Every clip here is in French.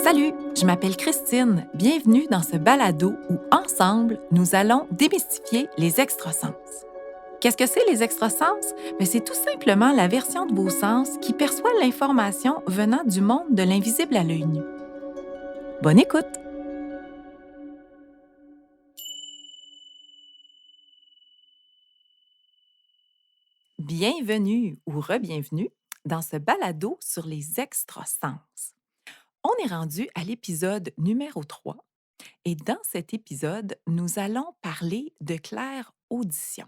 Salut, je m'appelle Christine. Bienvenue dans ce balado où, ensemble, nous allons démystifier les extrasens. Qu'est-ce que c'est les extrasens? C'est tout simplement la version de vos sens qui perçoit l'information venant du monde de l'invisible à l'œil nu. Bonne écoute! Bienvenue ou re-bienvenue dans ce balado sur les extrasens. On est rendu à l'épisode numéro 3 et dans cet épisode, nous allons parler de claire audition.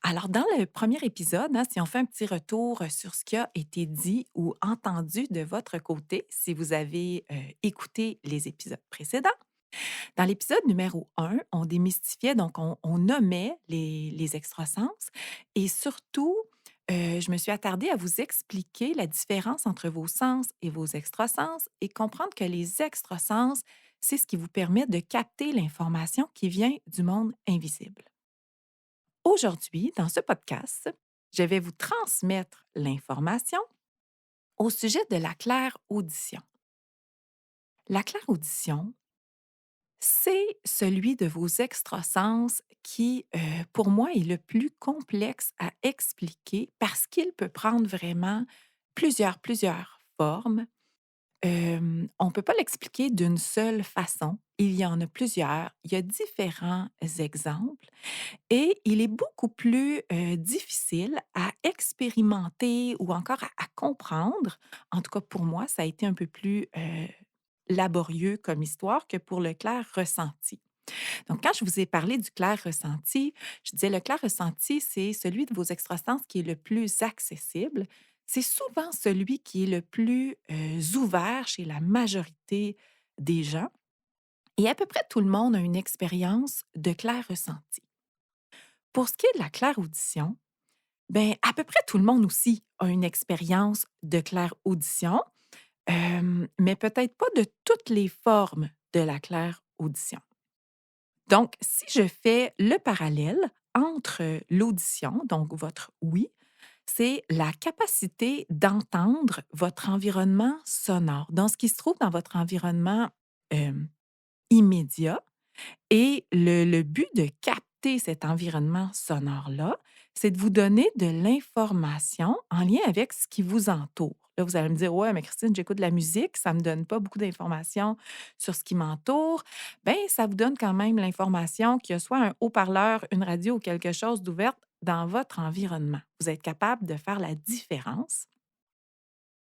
Alors, dans le premier épisode, si on fait un petit retour sur ce qui a été dit ou entendu de votre côté, si vous avez écouté les épisodes précédents, dans l'épisode numéro 1, on démystifiait, donc on nommait les extrasens et surtout, je me suis attardée à vous expliquer la différence entre vos sens et vos extrasens et comprendre que les extrasens, c'est ce qui vous permet de capter l'information qui vient du monde invisible. Aujourd'hui, dans ce podcast, je vais vous transmettre l'information au sujet de la claire audition. La claire audition, c'est celui de vos extrasens qui, pour moi, est le plus complexe à expliquer parce qu'il peut prendre vraiment plusieurs formes. On ne peut pas l'expliquer d'une seule façon. Il y en a plusieurs. Il y a différents exemples. Et il est beaucoup plus, difficile à expérimenter ou encore à comprendre. En tout cas, pour moi, ça a été un peu plus, laborieux comme histoire que pour le clair ressenti. Donc, quand je vous ai parlé du clair ressenti, je disais le clair ressenti, c'est celui de vos extrasens qui est le plus accessible. C'est souvent celui qui est le plus, ouvert chez la majorité des gens et à peu près tout le monde a une expérience de clair ressenti. Pour ce qui est de la claire-audition, à peu près tout le monde aussi a une expérience de claire-audition, mais peut-être pas de toutes les formes de la claire-audition. Donc, si je fais le parallèle entre l'audition, donc votre oui, c'est la capacité d'entendre votre environnement sonore, dans ce qui se trouve dans votre environnement euh, immédiat. Et le but de capter cet environnement sonore-là, c'est de vous donner de l'information en lien avec ce qui vous entoure. Là, vous allez me dire: «Ouais, mais Christine, j'écoute de la musique, ça ne me donne pas beaucoup d'informations sur ce qui m'entoure». Bien, ça vous donne quand même l'information qu'il y a soit un haut-parleur, une radio ou quelque chose d'ouvert dans votre environnement. Vous êtes capable de faire la différence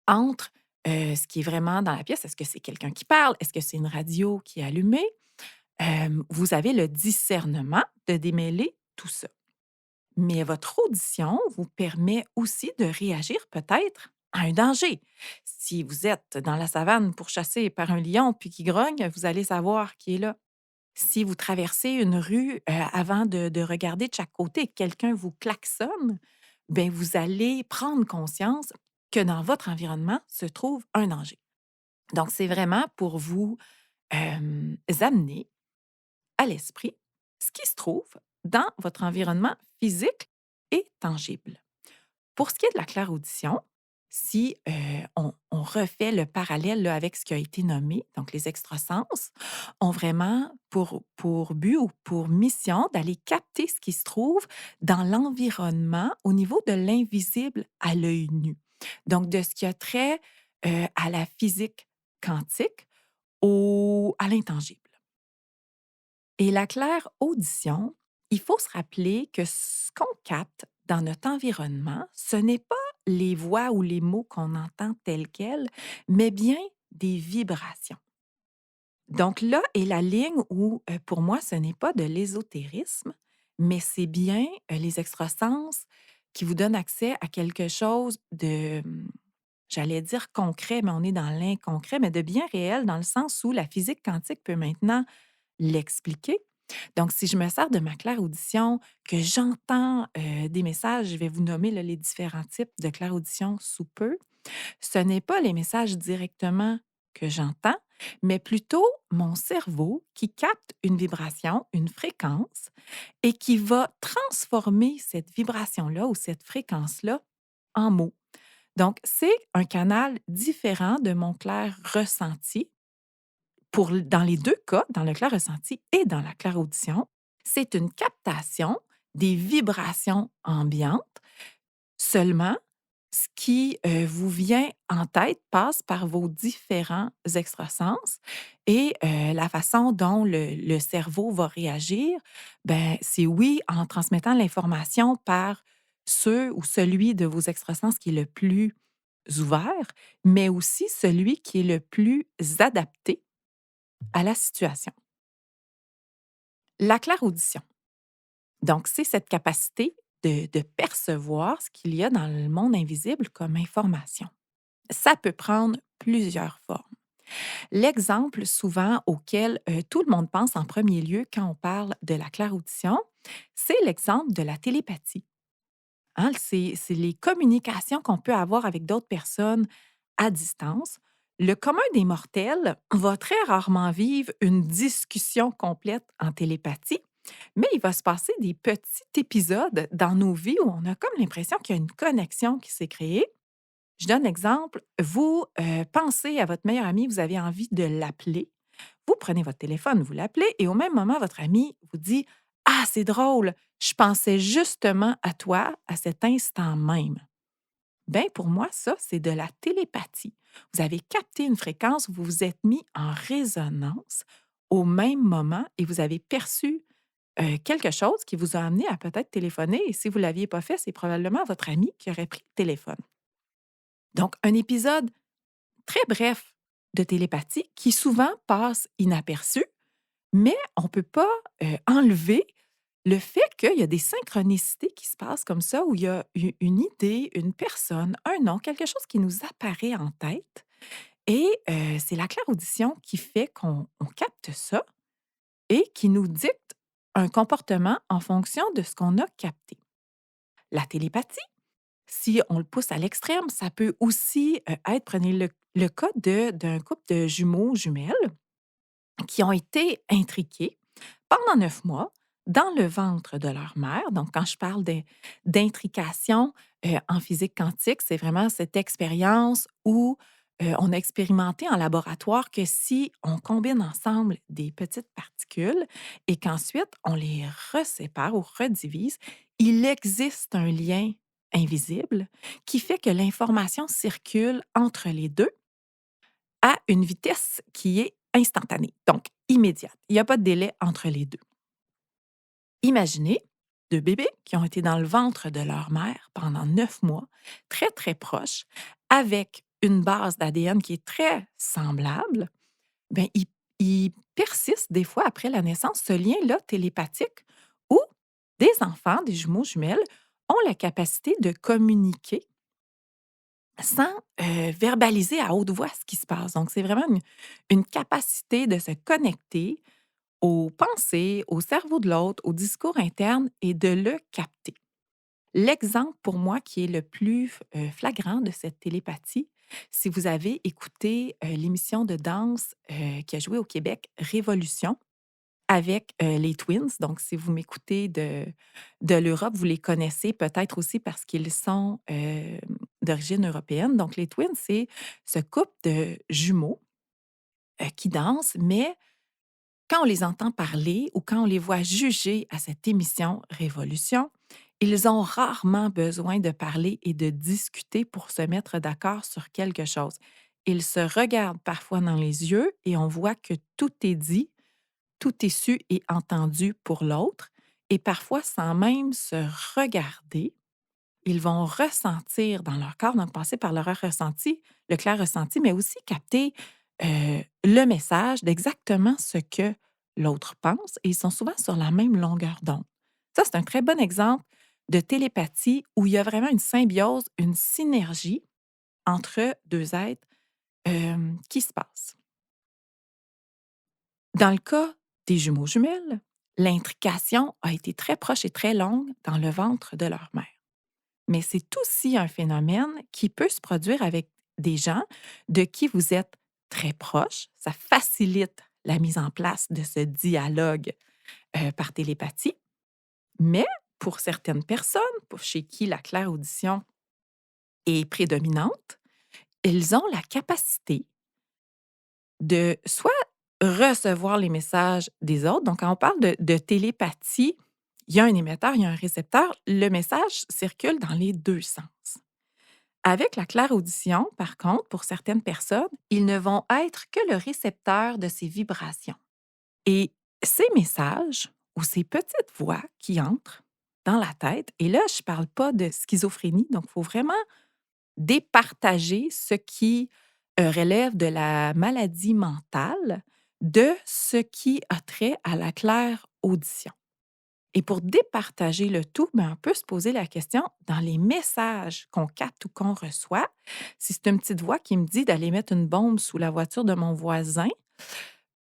entre, ce qui est vraiment dans la pièce. Est-ce que c'est quelqu'un qui parle? Est-ce que c'est une radio qui est allumée? Vous avez le discernement de démêler tout ça. Mais votre audition vous permet aussi de réagir peut-être à un danger. Si vous êtes dans la savane pourchassé par un lion puis qui grogne, vous allez savoir qui est là. Si vous traversez une rue avant de regarder de chaque côté et que quelqu'un vous klaxonne, ben vous allez prendre conscience que dans votre environnement se trouve un danger. Donc, c'est vraiment pour vous amener à l'esprit ce qui se trouve dans votre environnement physique et tangible. Pour ce qui est de la claire-audition, si on refait le parallèle là, avec ce qui a été nommé, donc les extrasens ont vraiment pour but ou pour mission d'aller capter ce qui se trouve dans l'environnement au niveau de l'invisible à l'œil nu. Donc, de ce qui a trait à la physique quantique à l'intangible. Et la claire audition, il faut se rappeler que ce qu'on capte dans notre environnement, ce n'est pas les voix ou les mots qu'on entend tels quels, mais bien des vibrations. Donc là est la ligne où, pour moi, ce n'est pas de l'ésotérisme, mais c'est bien les extrasens qui vous donnent accès à quelque chose de, j'allais dire concret, mais on est dans l'inconcret, mais de bien réel, dans le sens où la physique quantique peut maintenant l'expliquer. Donc, si je me sers de ma claire-audition, que j'entends, des messages, je vais vous nommer là, les différents types de claire-audition sous peu. Ce n'est pas les messages directement que j'entends, mais plutôt mon cerveau qui capte une vibration, une fréquence et qui va transformer cette vibration-là ou cette fréquence-là en mots. Donc, c'est un canal différent de mon clair ressenti dans les 2 cas, dans le clair ressenti et dans la clairaudition, c'est une captation des vibrations ambiantes. Seulement, ce qui, vous vient en tête passe par vos différents extrasens et la façon dont le cerveau va réagir, ben, c'est oui, en transmettant l'information par ceux ou celui de vos extrasens qui est le plus ouvert, mais aussi celui qui est le plus adapté à la situation. La clairaudition, donc c'est cette capacité de percevoir ce qu'il y a dans le monde invisible comme information. Ça peut prendre plusieurs formes. L'exemple souvent auquel tout le monde pense en premier lieu quand on parle de la clairaudition, c'est l'exemple de la télépathie. Hein, c'est les communications qu'on peut avoir avec d'autres personnes à distance. Le commun des mortels va très rarement vivre une discussion complète en télépathie, mais il va se passer des petits épisodes dans nos vies où on a comme l'impression qu'il y a une connexion qui s'est créée. Je donne l'exemple, vous pensez à votre meilleur ami, vous avez envie de l'appeler. Vous prenez votre téléphone, vous l'appelez et au même moment, votre ami vous dit: «Ah, c'est drôle, je pensais justement à toi à cet instant même.» Ben pour moi, ça, c'est de la télépathie. Vous avez capté une fréquence, vous vous êtes mis en résonance au même moment et vous avez perçu quelque chose qui vous a amené à peut-être téléphoner. Et si vous ne l'aviez pas fait, c'est probablement votre ami qui aurait pris le téléphone. Donc, un épisode très bref de télépathie qui souvent passe inaperçu, mais on ne peut pas enlever le fait qu'il y a des synchronicités qui se passent comme ça, où il y a une idée, une personne, un nom, quelque chose qui nous apparaît en tête. Et c'est la clairaudition qui fait qu'on capte ça et qui nous dicte un comportement en fonction de ce qu'on a capté. La télépathie, si on le pousse à l'extrême, ça peut aussi être, prenez le cas d'un couple de jumeaux, jumelles, qui ont été intriqués pendant 9 mois dans le ventre de leur mère. Donc, quand je parle d'intrication en physique quantique, c'est vraiment cette expérience où on a expérimenté en laboratoire que si on combine ensemble des petites particules et qu'ensuite on les resépare ou redivise, il existe un lien invisible qui fait que l'information circule entre les deux à une vitesse qui est instantanée, donc immédiate. Il n'y a pas de délai entre les deux. Imaginez 2 bébés qui ont été dans le ventre de leur mère pendant 9 mois, très, très proches, avec une base d'ADN qui est très semblable. Bien, il persiste des fois après la naissance ce lien-là télépathique où des enfants, des jumeaux, jumelles, ont la capacité de communiquer sans verbaliser à haute voix ce qui se passe. Donc, c'est vraiment une capacité de se connecter aux pensées, au cerveau de l'autre, au discours interne et de le capter. L'exemple pour moi qui est le plus flagrant de cette télépathie, si vous avez écouté l'émission de danse qui a joué au Québec, Révolution, avec les Twins. Donc, si vous m'écoutez de l'Europe, vous les connaissez peut-être aussi parce qu'ils sont d'origine européenne. Donc, les Twins, c'est ce couple de jumeaux qui dansent, mais quand on les entend parler ou quand on les voit juger à cette émission Révolution, ils ont rarement besoin de parler et de discuter pour se mettre d'accord sur quelque chose. Ils se regardent parfois dans les yeux et on voit que tout est dit, tout est su et entendu pour l'autre. Et parfois, sans même se regarder, ils vont ressentir dans leur corps, donc passer par leur ressenti, le clair ressenti, mais aussi capter le message d'exactement ce que l'autre pense et ils sont souvent sur la même longueur d'onde. Ça, c'est un très bon exemple de télépathie où il y a vraiment une symbiose, une synergie entre deux êtres qui se passe. Dans le cas des jumeaux jumelles, l'intrication a été très proche et très longue dans le ventre de leur mère. Mais c'est aussi un phénomène qui peut se produire avec des gens de qui vous êtes très proche. Ça facilite la mise en place de ce dialogue par télépathie. Mais pour certaines personnes, pour chez qui la claire-audition est prédominante, ils ont la capacité de soit recevoir les messages des autres. Donc, quand on parle de télépathie, il y a un émetteur, il y a un récepteur. Le message circule dans les 2 sens. Avec la claire-audition, par contre, pour certaines personnes, ils ne vont être que le récepteur de ces vibrations. Et ces messages ou ces petites voix qui entrent dans la tête, et là, je ne parle pas de schizophrénie, donc il faut vraiment départager ce qui relève de la maladie mentale de ce qui a trait à la claire audition. Et pour départager le tout, ben, on peut se poser la question, dans les messages qu'on capte ou qu'on reçoit, si c'est une petite voix qui me dit d'aller mettre une bombe sous la voiture de mon voisin,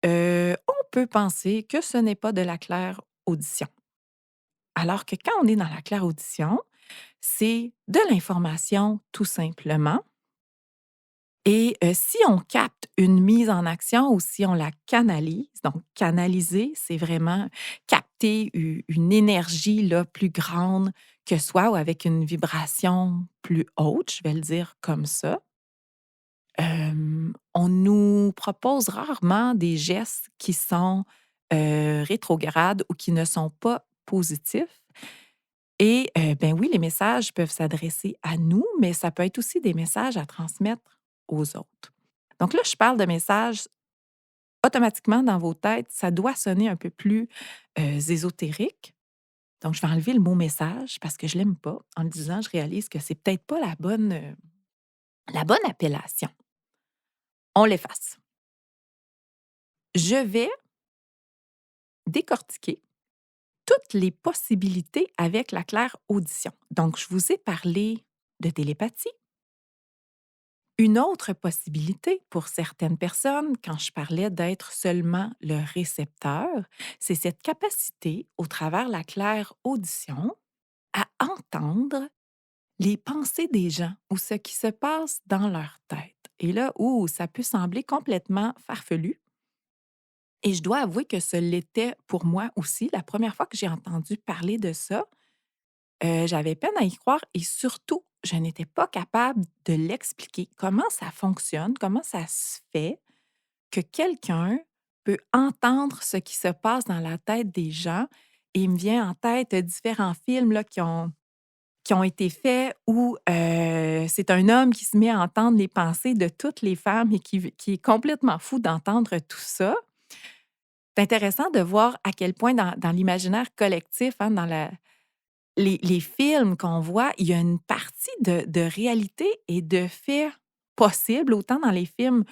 on peut penser que ce n'est pas de la claire audition. Alors que quand on est dans la claire audition, c'est de l'information tout simplement. Et si on capte une mise en action ou si on la canalise, donc canaliser, c'est vraiment capter une énergie là, plus grande que soi ou avec une vibration plus haute, je vais le dire comme ça. On nous propose rarement des gestes qui sont rétrogrades ou qui ne sont pas positifs. Et ben oui, les messages peuvent s'adresser à nous, mais ça peut être aussi des messages à transmettre aux autres. Donc là, je parle de messages automatiquement dans vos têtes, ça doit sonner un peu plus ésotérique. Donc, je vais enlever le mot message parce que je l'aime pas. En le disant, je réalise que c'est peut-être pas la bonne appellation. On l'efface. Je vais décortiquer toutes les possibilités avec la claire audition. Donc, je vous ai parlé de télépathie. Une autre possibilité pour certaines personnes, quand je parlais d'être seulement le récepteur, c'est cette capacité, au travers la claire audition, à entendre les pensées des gens ou ce qui se passe dans leur tête. Et là où ça peut sembler complètement farfelu, et je dois avouer que ce l'était pour moi aussi. La première fois que j'ai entendu parler de ça, j'avais peine à y croire et surtout, je n'étais pas capable de l'expliquer. Comment ça fonctionne? Comment ça se fait que quelqu'un peut entendre ce qui se passe dans la tête des gens? Et il me vient en tête différents films là, qui ont été faits où c'est un homme qui se met à entendre les pensées de toutes les femmes et qui est complètement fou d'entendre tout ça. C'est intéressant de voir à quel point dans l'imaginaire collectif, hein, dans les films qu'on voit, il y a une partie de réalité et de faits possibles, autant dans les films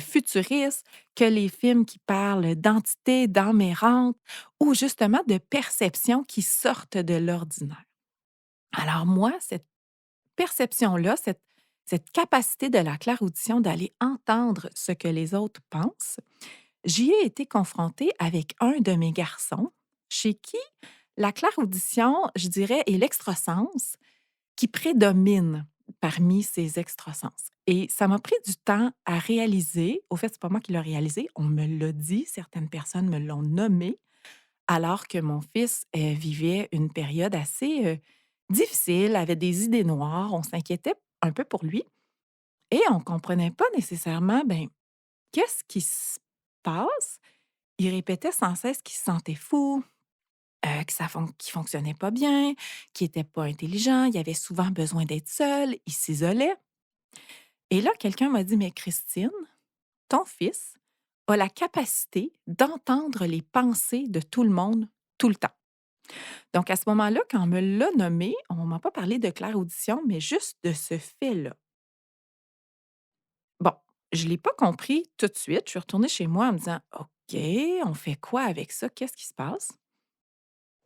futuristes que les films qui parlent d'entités, d'âme errante ou justement de perceptions qui sortent de l'ordinaire. Alors moi, cette perception-là, cette capacité de la claire-audition d'aller entendre ce que les autres pensent, j'y ai été confrontée avec un de mes garçons, chez qui la claire-audition, je dirais, est l'extrasens qui prédomine parmi ces extrasens. Et ça m'a pris du temps à réaliser. Au fait, c'est pas moi qui l'ai réalisé, on me l'a dit, certaines personnes me l'ont nommé, alors que mon fils vivait une période assez difficile, avait des idées noires, on s'inquiétait un peu pour lui et on comprenait pas nécessairement, ben, qu'est-ce qui se passe? Il répétait sans cesse qu'il se sentait fou, qu'il fonctionnait pas bien, qu'il était pas intelligent, il avait souvent besoin d'être seul, il s'isolait. Et là, quelqu'un m'a dit: «Mais Christine, ton fils a la capacité d'entendre les pensées de tout le monde, tout le temps». Donc à ce moment-là, quand on me l'a nommé, on m'a pas parlé de clair-audition, mais juste de ce fait-là. Bon, je l'ai pas compris tout de suite. Je suis retournée chez moi en me disant: «OK, on fait quoi avec ça? Qu'est-ce qui se passe?»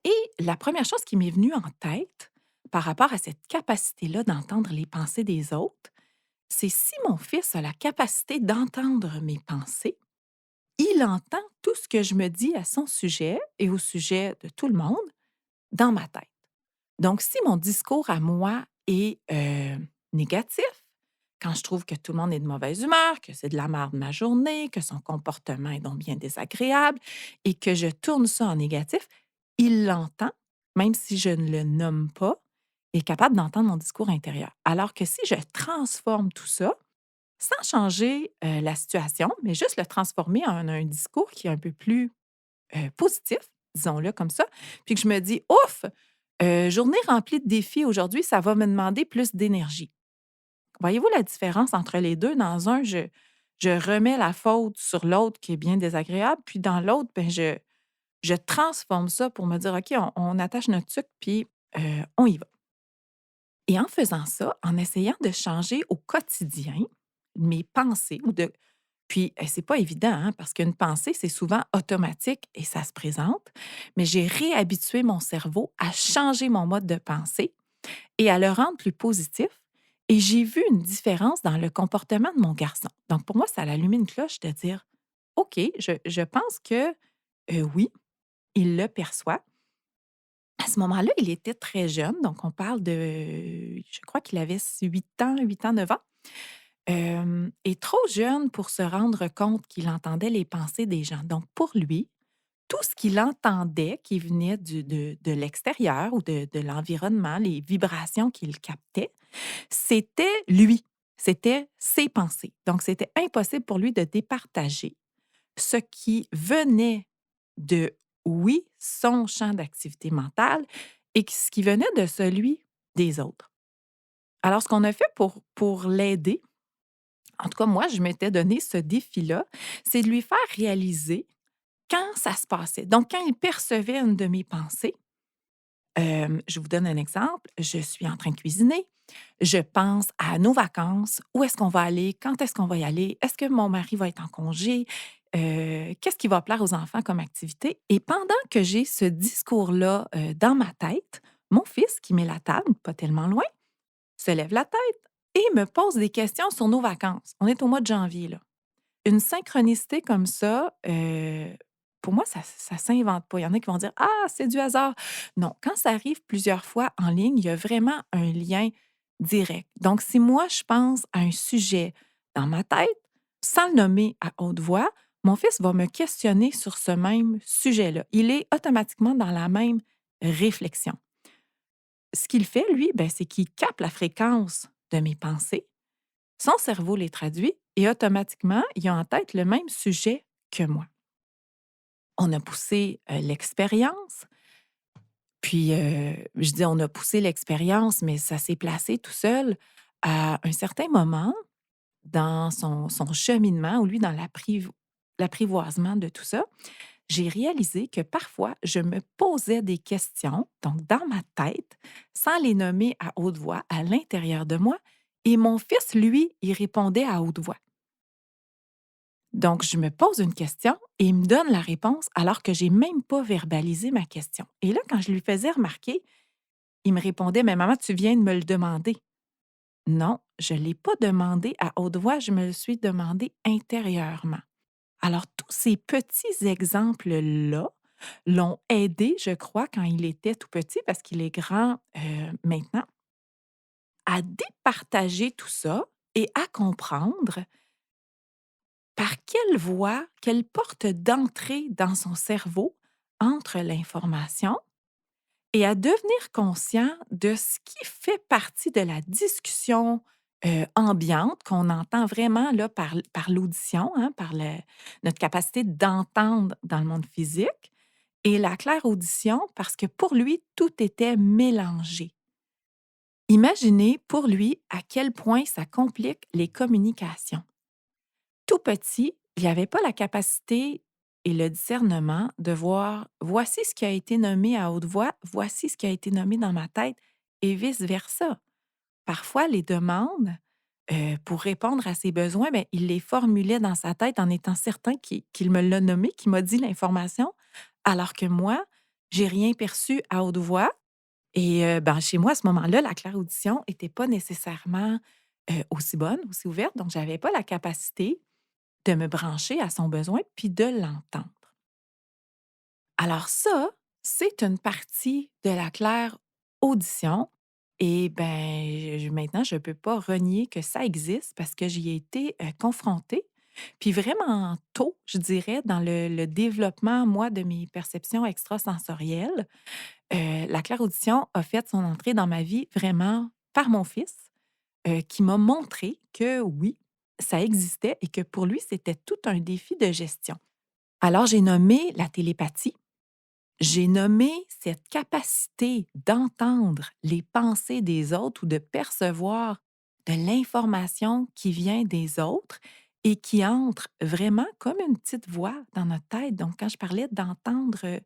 Et la première chose qui m'est venue en tête par rapport à cette capacité-là d'entendre les pensées des autres, c'est si mon fils a la capacité d'entendre mes pensées, il entend tout ce que je me dis à son sujet et au sujet de tout le monde dans ma tête. Donc, si mon discours à moi est négatif, quand je trouve que tout le monde est de mauvaise humeur, que c'est de la merde ma journée, que son comportement est donc bien désagréable et que je tourne ça en négatif, il l'entend, même si je ne le nomme pas, il est capable d'entendre mon discours intérieur. Alors que si je transforme tout ça, sans changer, la situation, mais juste le transformer en un discours qui est un peu plus, positif, disons-le comme ça, puis que je me dis: «Ouf, journée remplie de défis aujourd'hui, ça va me demander plus d'énergie». Voyez-vous la différence entre les 2? Dans un, je remets la faute sur l'autre qui est bien désagréable, puis dans l'autre, ben, je transforme ça pour me dire: «OK, on attache notre sucre puis, on y va». Et en faisant ça, en essayant de changer au quotidien mes pensées ou de puis, c'est pas évident, hein, parce qu'une pensée, c'est souvent automatique et ça se présente, mais j'ai réhabitué mon cerveau à changer mon mode de pensée et à le rendre plus positif et j'ai vu une différence dans le comportement de mon garçon. Donc pour moi, ça a allumé une cloche de dire: «OK, je pense que, oui, il le perçoit». À ce moment-là, il était très jeune, donc on parle de je crois qu'il avait 8 ans, 9 ans, et trop jeune pour se rendre compte qu'il entendait les pensées des gens. Donc pour lui, tout ce qu'il entendait qui venait de l'extérieur ou de l'environnement, les vibrations qu'il captait, c'était lui, c'était ses pensées. Donc c'était impossible pour lui de départager ce qui venait de, oui, son champ d'activité mentale et ce qui venait de celui des autres. Alors, ce qu'on a fait pour l'aider, en tout cas, moi, je m'étais donné ce défi-là, c'est de lui faire réaliser quand ça se passait. Donc, quand il percevait une de mes pensées, je vous donne un exemple, je suis en train de cuisiner, je pense à nos vacances, où est-ce qu'on va aller, quand est-ce qu'on va y aller, est-ce que mon mari va être en congé, qu'est-ce qui va plaire aux enfants comme activité? Et pendant que j'ai ce discours-là, dans ma tête, mon fils, qui met la table, pas tellement loin, se lève la tête et me pose des questions sur nos vacances. On est au mois de janvier, là. Une synchronicité comme ça, pour moi, ça s'invente pas. Il y en a qui vont dire: «Ah, c'est du hasard». Non, quand ça arrive plusieurs fois en ligne, il y a vraiment un lien direct. Donc si moi, je pense à un sujet dans ma tête, sans le nommer à haute voix, mon fils va me questionner sur ce même sujet-là. Il est automatiquement dans la même réflexion. Ce qu'il fait, lui, ben, c'est qu'il capte la fréquence de mes pensées, son cerveau les traduit et automatiquement, il a en tête le même sujet que moi. On a poussé, l'expérience, puis, je dis on a poussé l'expérience, mais ça s'est placé tout seul. À un certain moment, dans son cheminement ou lui, dans l'apprivoisement de tout ça, j'ai réalisé que parfois, je me posais des questions, donc dans ma tête, sans les nommer à haute voix, à l'intérieur de moi, et mon fils, lui, il répondait à haute voix. Donc, je me pose une question et il me donne la réponse alors que j'ai même pas verbalisé ma question. Et là, quand je lui faisais remarquer, il me répondait: «Mais maman, tu viens de me le demander». Non, je ne l'ai pas demandé à haute voix, je me le suis demandé intérieurement. Alors, tous ces petits exemples-là l'ont aidé, je crois, quand il était tout petit, parce qu'il est grand maintenant, à départager tout ça et à comprendre par quelle voie, quelle porte d'entrée dans son cerveau entre l'information et à devenir conscient de ce qui fait partie de la discussion, ambiante qu'on entend vraiment là par l'audition, hein, par notre capacité d'entendre dans le monde physique et la claire-audition parce que pour lui, tout était mélangé. Imaginez pour lui à quel point ça complique les communications. Tout petit, il avait pas la capacité et le discernement de voir: «Voici ce qui a été nommé à haute voix, voici ce qui a été nommé dans ma tête» et vice versa. Parfois, les demandes, pour répondre à ses besoins, ben, il les formulait dans sa tête en étant certain qu'il me l'a nommé, qu'il m'a dit l'information, alors que moi, j'ai rien perçu à haute voix et ben, chez moi, à ce moment-là, la claire-audition était pas nécessairement, aussi bonne, aussi ouverte, donc j'avais pas la capacité de me brancher à son besoin puis de l'entendre. Alors ça, c'est une partie de la claire audition et ben, maintenant je ne peux pas renier que ça existe parce que j'y ai été, confrontée. Puis vraiment tôt, je dirais, dans le développement, moi, de mes perceptions extrasensorielles, la claire audition a fait son entrée dans ma vie vraiment par mon fils, qui m'a montré que oui, ça existait et que pour lui, c'était tout un défi de gestion. Alors, j'ai nommé la télépathie. J'ai nommé cette capacité d'entendre les pensées des autres ou de percevoir de l'information qui vient des autres et qui entre vraiment comme une petite voix dans notre tête. Donc, quand je parlais d'entendre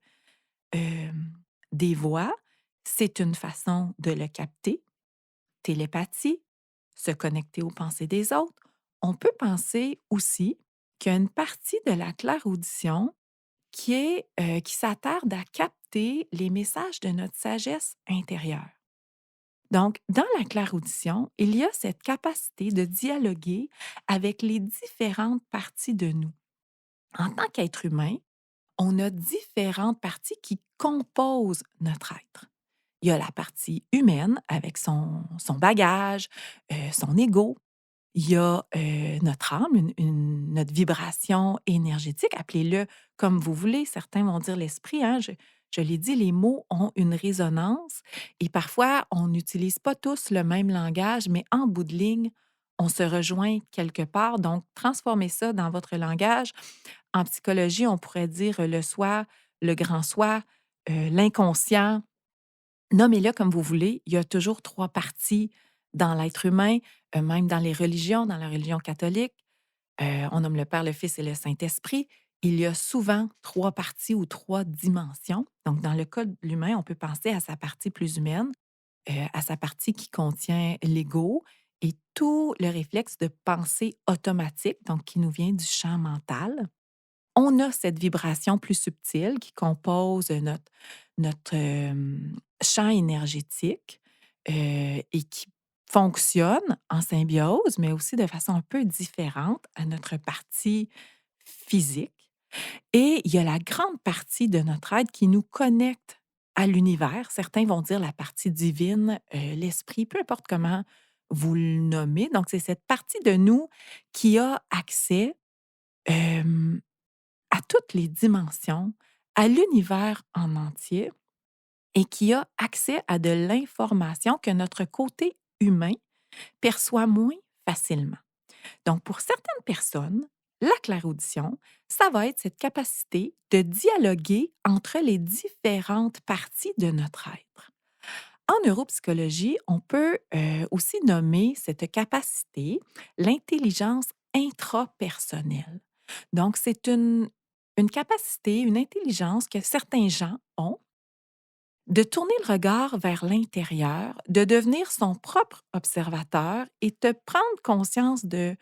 des voix, c'est une façon de le capter. Télépathie, se connecter aux pensées des autres. On peut penser aussi qu'il y a une partie de la clairaudition qui s'attarde à capter les messages de notre sagesse intérieure. Donc, dans la clairaudition, il y a cette capacité de dialoguer avec les différentes parties de nous. En tant qu'être humain, on a différentes parties qui composent notre être. Il y a la partie humaine avec son bagage, son ego. Il y a, notre âme, notre vibration énergétique, appelez-le comme vous voulez. Certains vont dire l'esprit, hein. Je l'ai dit, les mots ont une résonance et parfois, on n'utilise pas tous le même langage, mais en bout de ligne, on se rejoint quelque part. Donc, transformez ça dans votre langage. En psychologie, on pourrait dire le soi, le grand soi, l'inconscient. Nommez-le comme vous voulez, il y a toujours 3 parties dans l'être humain, même dans les religions, dans la religion catholique, on nomme le Père, le Fils et le Saint-Esprit. Il y a souvent 3 parties ou 3 dimensions. Donc, dans le cas de l'humain, on peut penser à sa partie plus humaine, à sa partie qui contient l'ego et tout le réflexe de pensée automatique, donc qui nous vient du champ mental. On a cette vibration plus subtile qui compose notre champ énergétique, et qui fonctionne en symbiose, mais aussi de façon un peu différente à notre partie physique. Et il y a la grande partie de notre être qui nous connecte à l'univers. Certains vont dire la partie divine, l'esprit, peu importe comment vous le nommez. Donc, c'est cette partie de nous qui a accès, hem à toutes les dimensions, à l'univers en entier et qui a accès à de l'information que notre côté humain perçoit moins facilement. Donc, pour certaines personnes, la clairaudition, ça va être cette capacité de dialoguer entre les différentes parties de notre être. En neuropsychologie, on peut aussi nommer cette capacité l'intelligence intrapersonnelle. Donc, c'est une capacité, une intelligence que certains gens ont de tourner le regard vers l'intérieur, de devenir son propre observateur et de prendre conscience de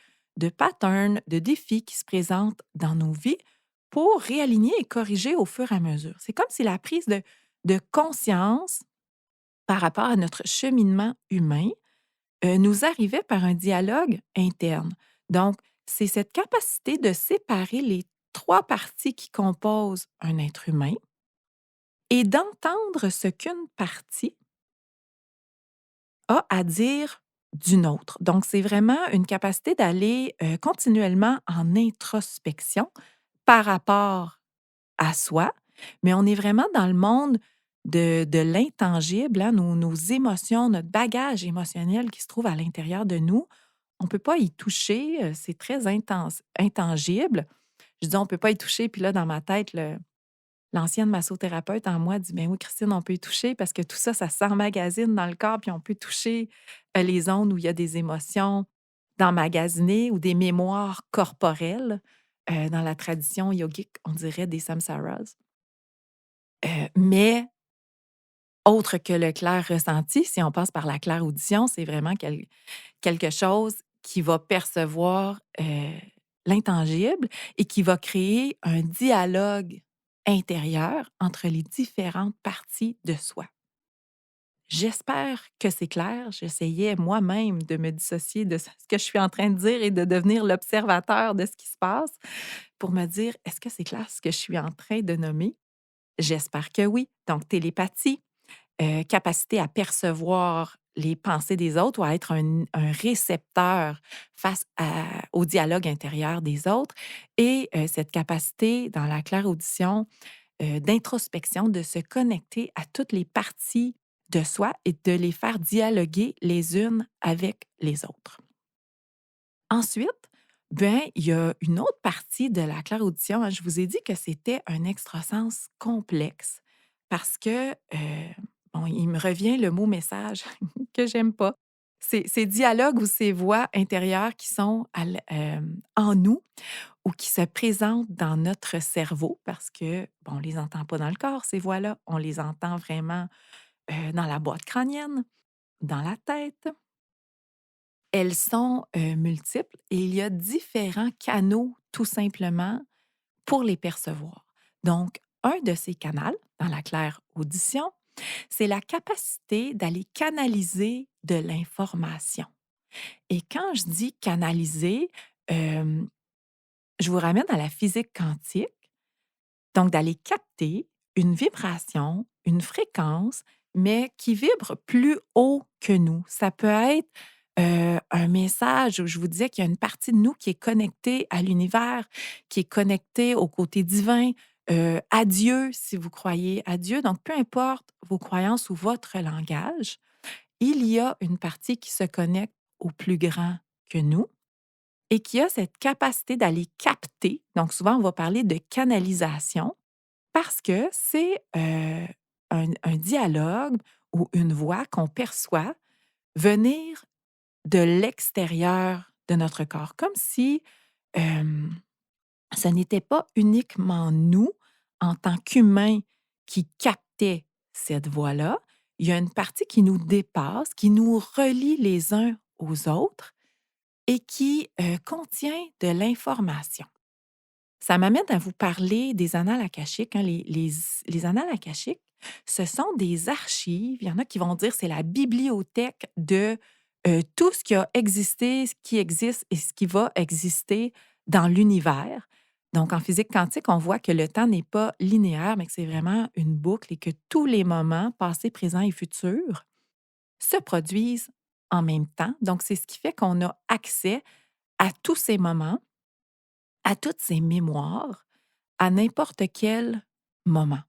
patterns, de défis qui se présentent dans nos vies pour réaligner et corriger au fur et à mesure. C'est comme si la prise de conscience par rapport à notre cheminement humain, nous arrivait par un dialogue interne. Donc, c'est cette capacité de séparer les 3 parties qui composent un être humain et d'entendre ce qu'une partie a à dire d'une autre. Donc, c'est vraiment une capacité d'aller, continuellement en introspection par rapport à soi, mais on est vraiment dans le monde de l'intangible, hein, nos émotions, notre bagage émotionnel qui se trouve à l'intérieur de nous. On ne peut pas y toucher, c'est très intangible. Je dis: «On ne peut pas y toucher», puis là, dans ma tête, l'ancienne massothérapeute en moi dit: «Ben oui, Christine, on peut y toucher parce que tout ça, ça s'emmagasine dans le corps, puis on peut toucher, les zones où il y a des émotions d'emmagasinées ou des mémoires corporelles». Dans la tradition yogique, on dirait des samsaras. Mais autre que le clair ressenti, si on passe par la claire audition, c'est vraiment quelque chose qui va percevoir, l'intangible et qui va créer un dialogue intérieur entre les différentes parties de soi. J'espère que c'est clair. J'essayais moi-même de me dissocier de ce que je suis en train de dire et de devenir l'observateur de ce qui se passe pour me dire: «Est-ce que c'est clair ce que je suis en train de nommer?» J'espère que oui. Donc télépathie, capacité à percevoir les pensées des autres ou à être un récepteur face au dialogue intérieur des autres et cette capacité dans la clairaudition, d'introspection, de se connecter à toutes les parties de soi et de les faire dialoguer les unes avec les autres. Ensuite, Ben, il y a une autre partie de la clairaudition, hein. Je vous ai dit que c'était un extrasens complexe parce que, bon, il me revient le mot message que j'aime pas. Ces dialogues ou ces voix intérieures qui sont en nous ou qui se présentent dans notre cerveau parce que, bon, on les entend pas dans le corps, ces voix-là, on les entend vraiment, dans la boîte crânienne, dans la tête. Elles sont, multiples et il y a différents canaux, tout simplement, pour les percevoir. Donc, un de ces canaux, dans la claire audition, c'est la capacité d'aller canaliser de l'information. Et quand je dis canaliser, hem, je vous ramène à la physique quantique. Donc, d'aller capter une vibration, une fréquence, mais qui vibre plus haut que nous. Ça peut être un message où je vous disais qu'il y a une partie de nous qui est connectée à l'univers, qui est connectée au côté divin, à Dieu, si vous croyez à Dieu. Donc, peu importe vos croyances ou votre langage, il y a une partie qui se connecte au plus grand que nous et qui a cette capacité d'aller capter. Donc, souvent, on va parler de canalisation parce que c'est, un dialogue ou une voix qu'on perçoit venir de l'extérieur de notre corps, comme si, hem, ce n'était pas uniquement nous, en tant qu'humains, qui captaient cette voix-là. Il y a une partie qui nous dépasse, qui nous relie les uns aux autres et qui, contient de l'information. Ça m'amène à vous parler des annales akashiques, hein. Les annales akashiques, ce sont des archives. Il y en a qui vont dire c'est la bibliothèque de, tout ce qui a existé, ce qui existe et ce qui va exister dans l'univers. Donc en physique quantique, on voit que le temps n'est pas linéaire, mais que c'est vraiment une boucle et que tous les moments, passés, présents et futurs, se produisent en même temps. Donc c'est ce qui fait qu'on a accès à tous ces moments, à toutes ces mémoires à n'importe quel moment.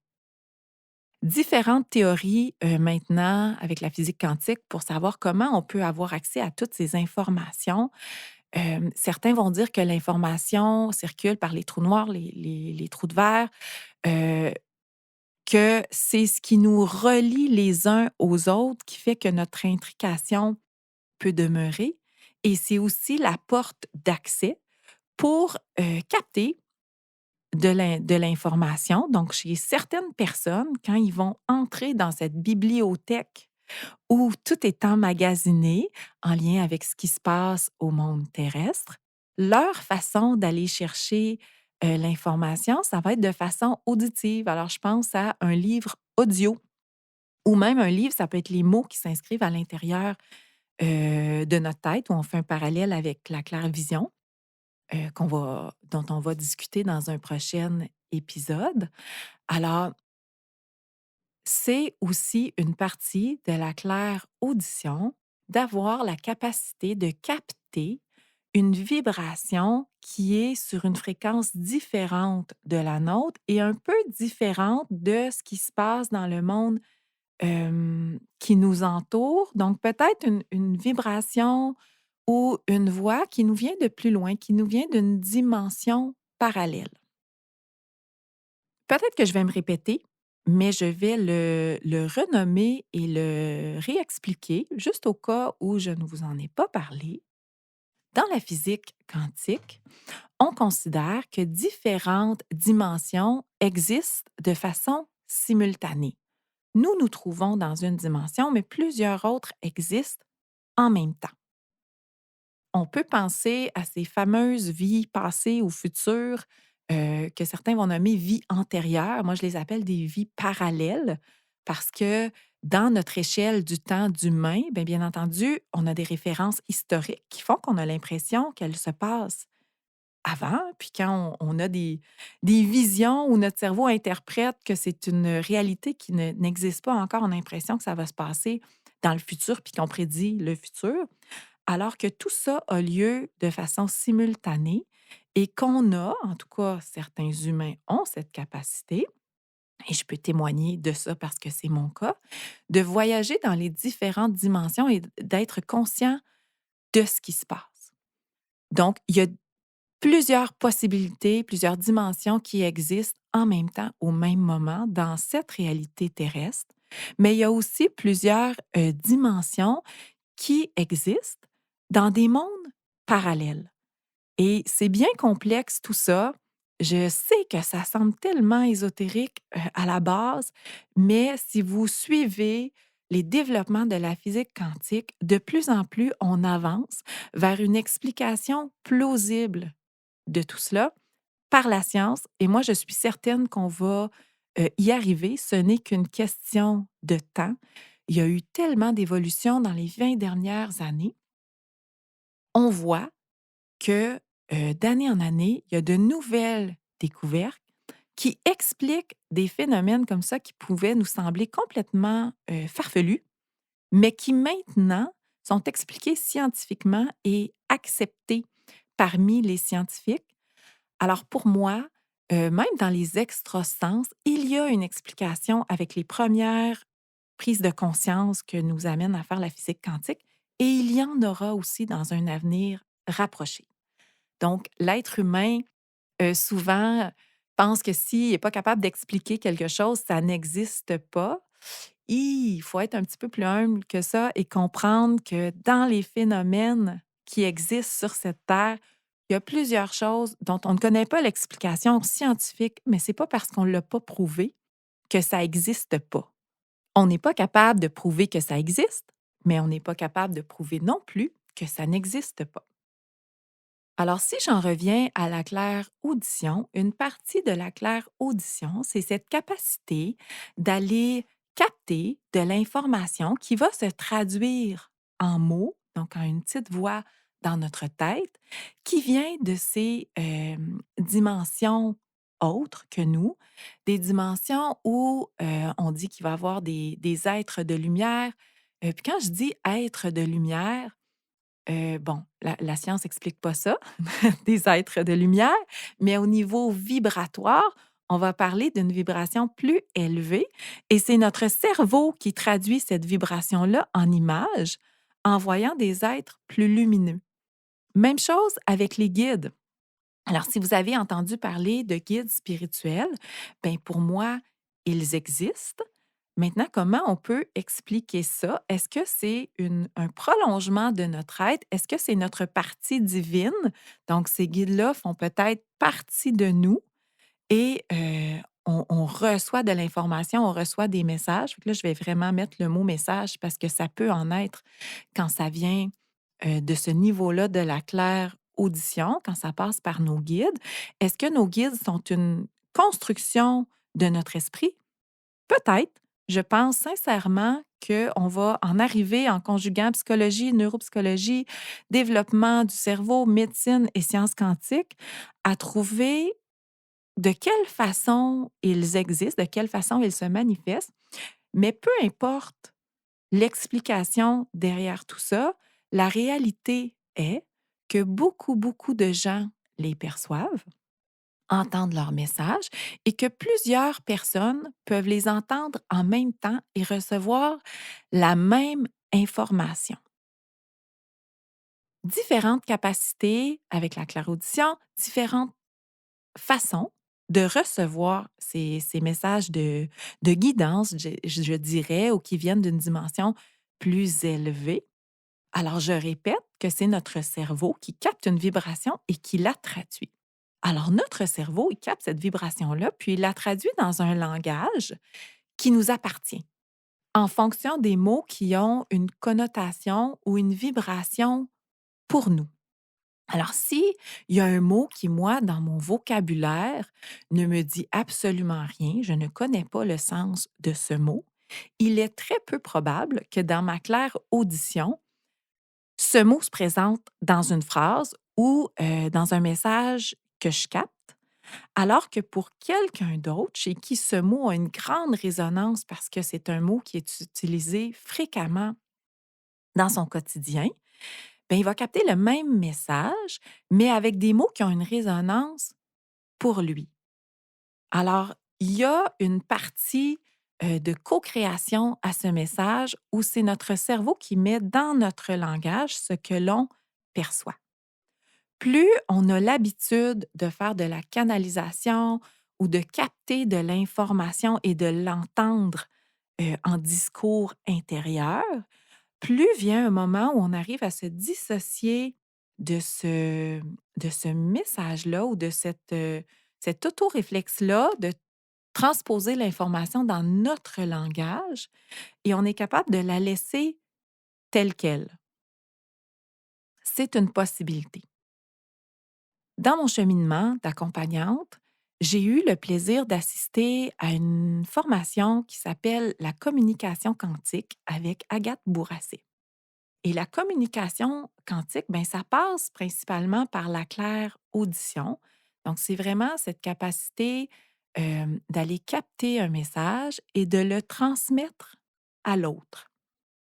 Différentes théories maintenant avec la physique quantique pour savoir comment on peut avoir accès à toutes ces informations. Certains vont dire que l'information circule par les trous noirs, les trous de verre, euh, que c'est ce qui nous relie les uns aux autres qui fait que notre intrication peut demeurer. Et c'est aussi la porte d'accès pour capter de l'information. Donc, chez certaines personnes, quand ils vont entrer dans cette bibliothèque où tout est emmagasiné en lien avec ce qui se passe au monde terrestre, leur façon d'aller chercher l'information, ça va être de façon auditive. Alors, je pense à un livre audio ou même un livre, ça peut être les mots qui s'inscrivent à l'intérieur de notre tête, où on fait un parallèle avec la claire vision dont on va discuter dans un prochain épisode. Alors, c'est aussi une partie de la claire audition d'avoir la capacité de capter une vibration qui est sur une fréquence différente de la nôtre et un peu différente de ce qui se passe dans le monde qui nous entoure. Donc, peut-être une vibration ou une voix qui nous vient de plus loin, qui nous vient d'une dimension parallèle. Peut-être que je vais me répéter, mais je vais le renommer et le réexpliquer, juste au cas où je ne vous en ai pas parlé. Dans la physique quantique, on considère que différentes dimensions existent de façon simultanée. Nous nous trouvons dans une dimension, mais plusieurs autres existent en même temps. On peut penser à ces fameuses vies passées ou futures que certains vont nommer vies antérieures. Moi, je les appelle des vies parallèles parce que dans notre échelle du temps d'humain, bien entendu, on a des références historiques qui font qu'on a l'impression qu'elles se passent avant. Puis quand on a des visions où notre cerveau interprète que c'est une réalité qui n'existe pas encore, on a l'impression que ça va se passer dans le futur puis qu'on prédit le futur. Alors que tout ça a lieu de façon simultanée et qu'on a, en tout cas certains humains ont cette capacité, et je peux témoigner de ça parce que c'est mon cas, de voyager dans les différentes dimensions et d'être conscient de ce qui se passe. Donc, il y a plusieurs possibilités, plusieurs dimensions qui existent en même temps, au même moment, dans cette réalité terrestre. Mais il y a aussi plusieurs dimensions qui existent dans des mondes parallèles. Et c'est bien complexe tout ça. Je sais que ça semble tellement ésotérique à la base, mais si vous suivez les développements de la physique quantique, de plus en plus, on avance vers une explication plausible de tout cela par la science. Et moi, je suis certaine qu'on va y arriver. Ce n'est qu'une question de temps. Il y a eu tellement d'évolutions dans les 20 dernières années. On voit que, d'année en année, il y a de nouvelles découvertes qui expliquent des phénomènes comme ça qui pouvaient nous sembler complètement, farfelus, mais qui maintenant sont expliqués scientifiquement et acceptés parmi les scientifiques. Alors pour moi, même dans les extrasens, il y a une explication avec les premières prises de conscience que nous amène à faire la physique quantique et il y en aura aussi dans un avenir rapproché. Donc, l'être humain, souvent, pense que s'il n'est pas capable d'expliquer quelque chose, ça n'existe pas. Il faut être un petit peu plus humble que ça et comprendre que dans les phénomènes qui existent sur cette Terre, il y a plusieurs choses dont on ne connaît pas l'explication scientifique, mais c'est pas parce qu'on ne l'a pas prouvé que ça n'existe pas. On n'est pas capable de prouver que ça existe, mais on n'est pas capable de prouver non plus que ça n'existe pas. Alors, si j'en reviens à la claire audition, une partie de la claire audition, c'est cette capacité d'aller capter de l'information qui va se traduire en mots, donc en une petite voix dans notre tête, qui vient de ces dimensions autres que nous, des dimensions où on dit qu'il va y avoir des êtres de lumière. Puis quand je dis être de lumière, bon, la science explique pas ça, des êtres de lumière, mais au niveau vibratoire, on va parler d'une vibration plus élevée et c'est notre cerveau qui traduit cette vibration-là en images en voyant des êtres plus lumineux. Même chose avec les guides. Alors, si vous avez entendu parler de guides spirituels, ben pour moi, ils existent. Maintenant, comment on peut expliquer ça? Est-ce que c'est un prolongement de notre être? Est-ce que c'est notre partie divine? Donc, ces guides-là font peut-être partie de nous et on reçoit de l'information, on reçoit des messages. Fait que là, je vais vraiment mettre le mot message parce que ça peut en être quand ça vient de ce niveau-là de la claire audition, quand ça passe par nos guides. Est-ce que nos guides sont une construction de notre esprit? Peut-être. Je pense sincèrement qu'on va en arriver en conjuguant psychologie, neuropsychologie, développement du cerveau, médecine et sciences quantiques à trouver de quelle façon ils existent, de quelle façon ils se manifestent. Mais peu importe l'explication derrière tout ça, la réalité est que beaucoup, beaucoup de gens les perçoivent, entendent leurs messages et que plusieurs personnes peuvent les entendre en même temps et recevoir la même information. Différentes capacités avec la clairaudition, différentes façons de recevoir ces messages de guidance, je dirais, ou qui viennent d'une dimension plus élevée. Alors, je répète que c'est notre cerveau qui capte une vibration et qui la traduit. Alors, notre cerveau, il capte cette vibration-là, puis il la traduit dans un langage qui nous appartient, en fonction des mots qui ont une connotation ou une vibration pour nous. Alors, si il y a un mot qui, moi, dans mon vocabulaire, ne me dit absolument rien, je ne connais pas le sens de ce mot, il est très peu probable que dans ma claire audition, ce mot se présente dans une phrase ou dans un message que je capte, alors que pour quelqu'un d'autre, chez qui ce mot a une grande résonance parce que c'est un mot qui est utilisé fréquemment dans son quotidien, ben, il va capter le même message, mais avec des mots qui ont une résonance pour lui. Alors, il y a une partie de co-création à ce message où c'est notre cerveau qui met dans notre langage ce que l'on perçoit. Plus on a l'habitude de faire de la canalisation ou de capter de l'information et de l'entendre, en discours intérieur, plus vient un moment où on arrive à se dissocier de ce message-là ou de cet autoréflexe-là, de transposer l'information dans notre langage et on est capable de la laisser telle qu'elle. C'est une possibilité. Dans mon cheminement d'accompagnante, j'ai eu le plaisir d'assister à une formation qui s'appelle la communication quantique avec Agathe Bourassa. Et la communication quantique, ben, ça passe principalement par la claire audition. Donc, c'est vraiment cette capacité d'aller capter un message et de le transmettre à l'autre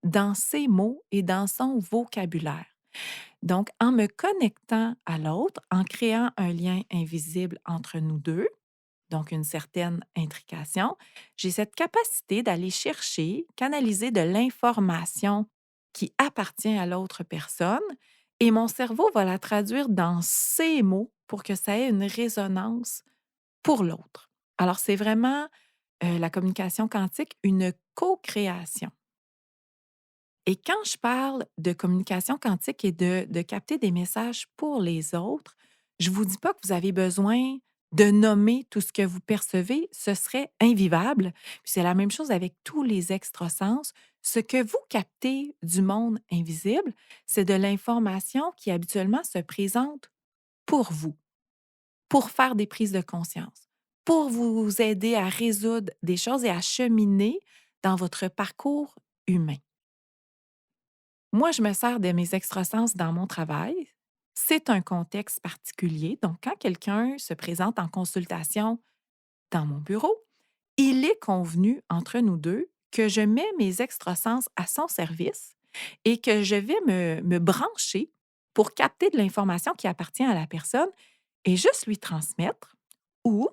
dans ses mots et dans son vocabulaire. Donc, en me connectant à l'autre, en créant un lien invisible entre nous deux, donc une certaine intrication, j'ai cette capacité d'aller chercher, canaliser de l'information qui appartient à l'autre personne et mon cerveau va la traduire dans ses mots pour que ça ait une résonance pour l'autre. Alors, c'est vraiment la communication quantique, une co-création. Et quand je parle de communication quantique et de capter des messages pour les autres, je ne vous dis pas que vous avez besoin de nommer tout ce que vous percevez, ce serait invivable. Puis c'est la même chose avec tous les extrasens. Ce que vous captez du monde invisible, c'est de l'information qui habituellement se présente pour vous, pour faire des prises de conscience, pour vous aider à résoudre des choses et à cheminer dans votre parcours humain. Moi, je me sers de mes extrasens dans mon travail. C'est un contexte particulier. Donc, quand quelqu'un se présente en consultation dans mon bureau, il est convenu entre nous deux que je mets mes extrasens à son service et que je vais me brancher pour capter de l'information qui appartient à la personne et juste lui transmettre. Ou,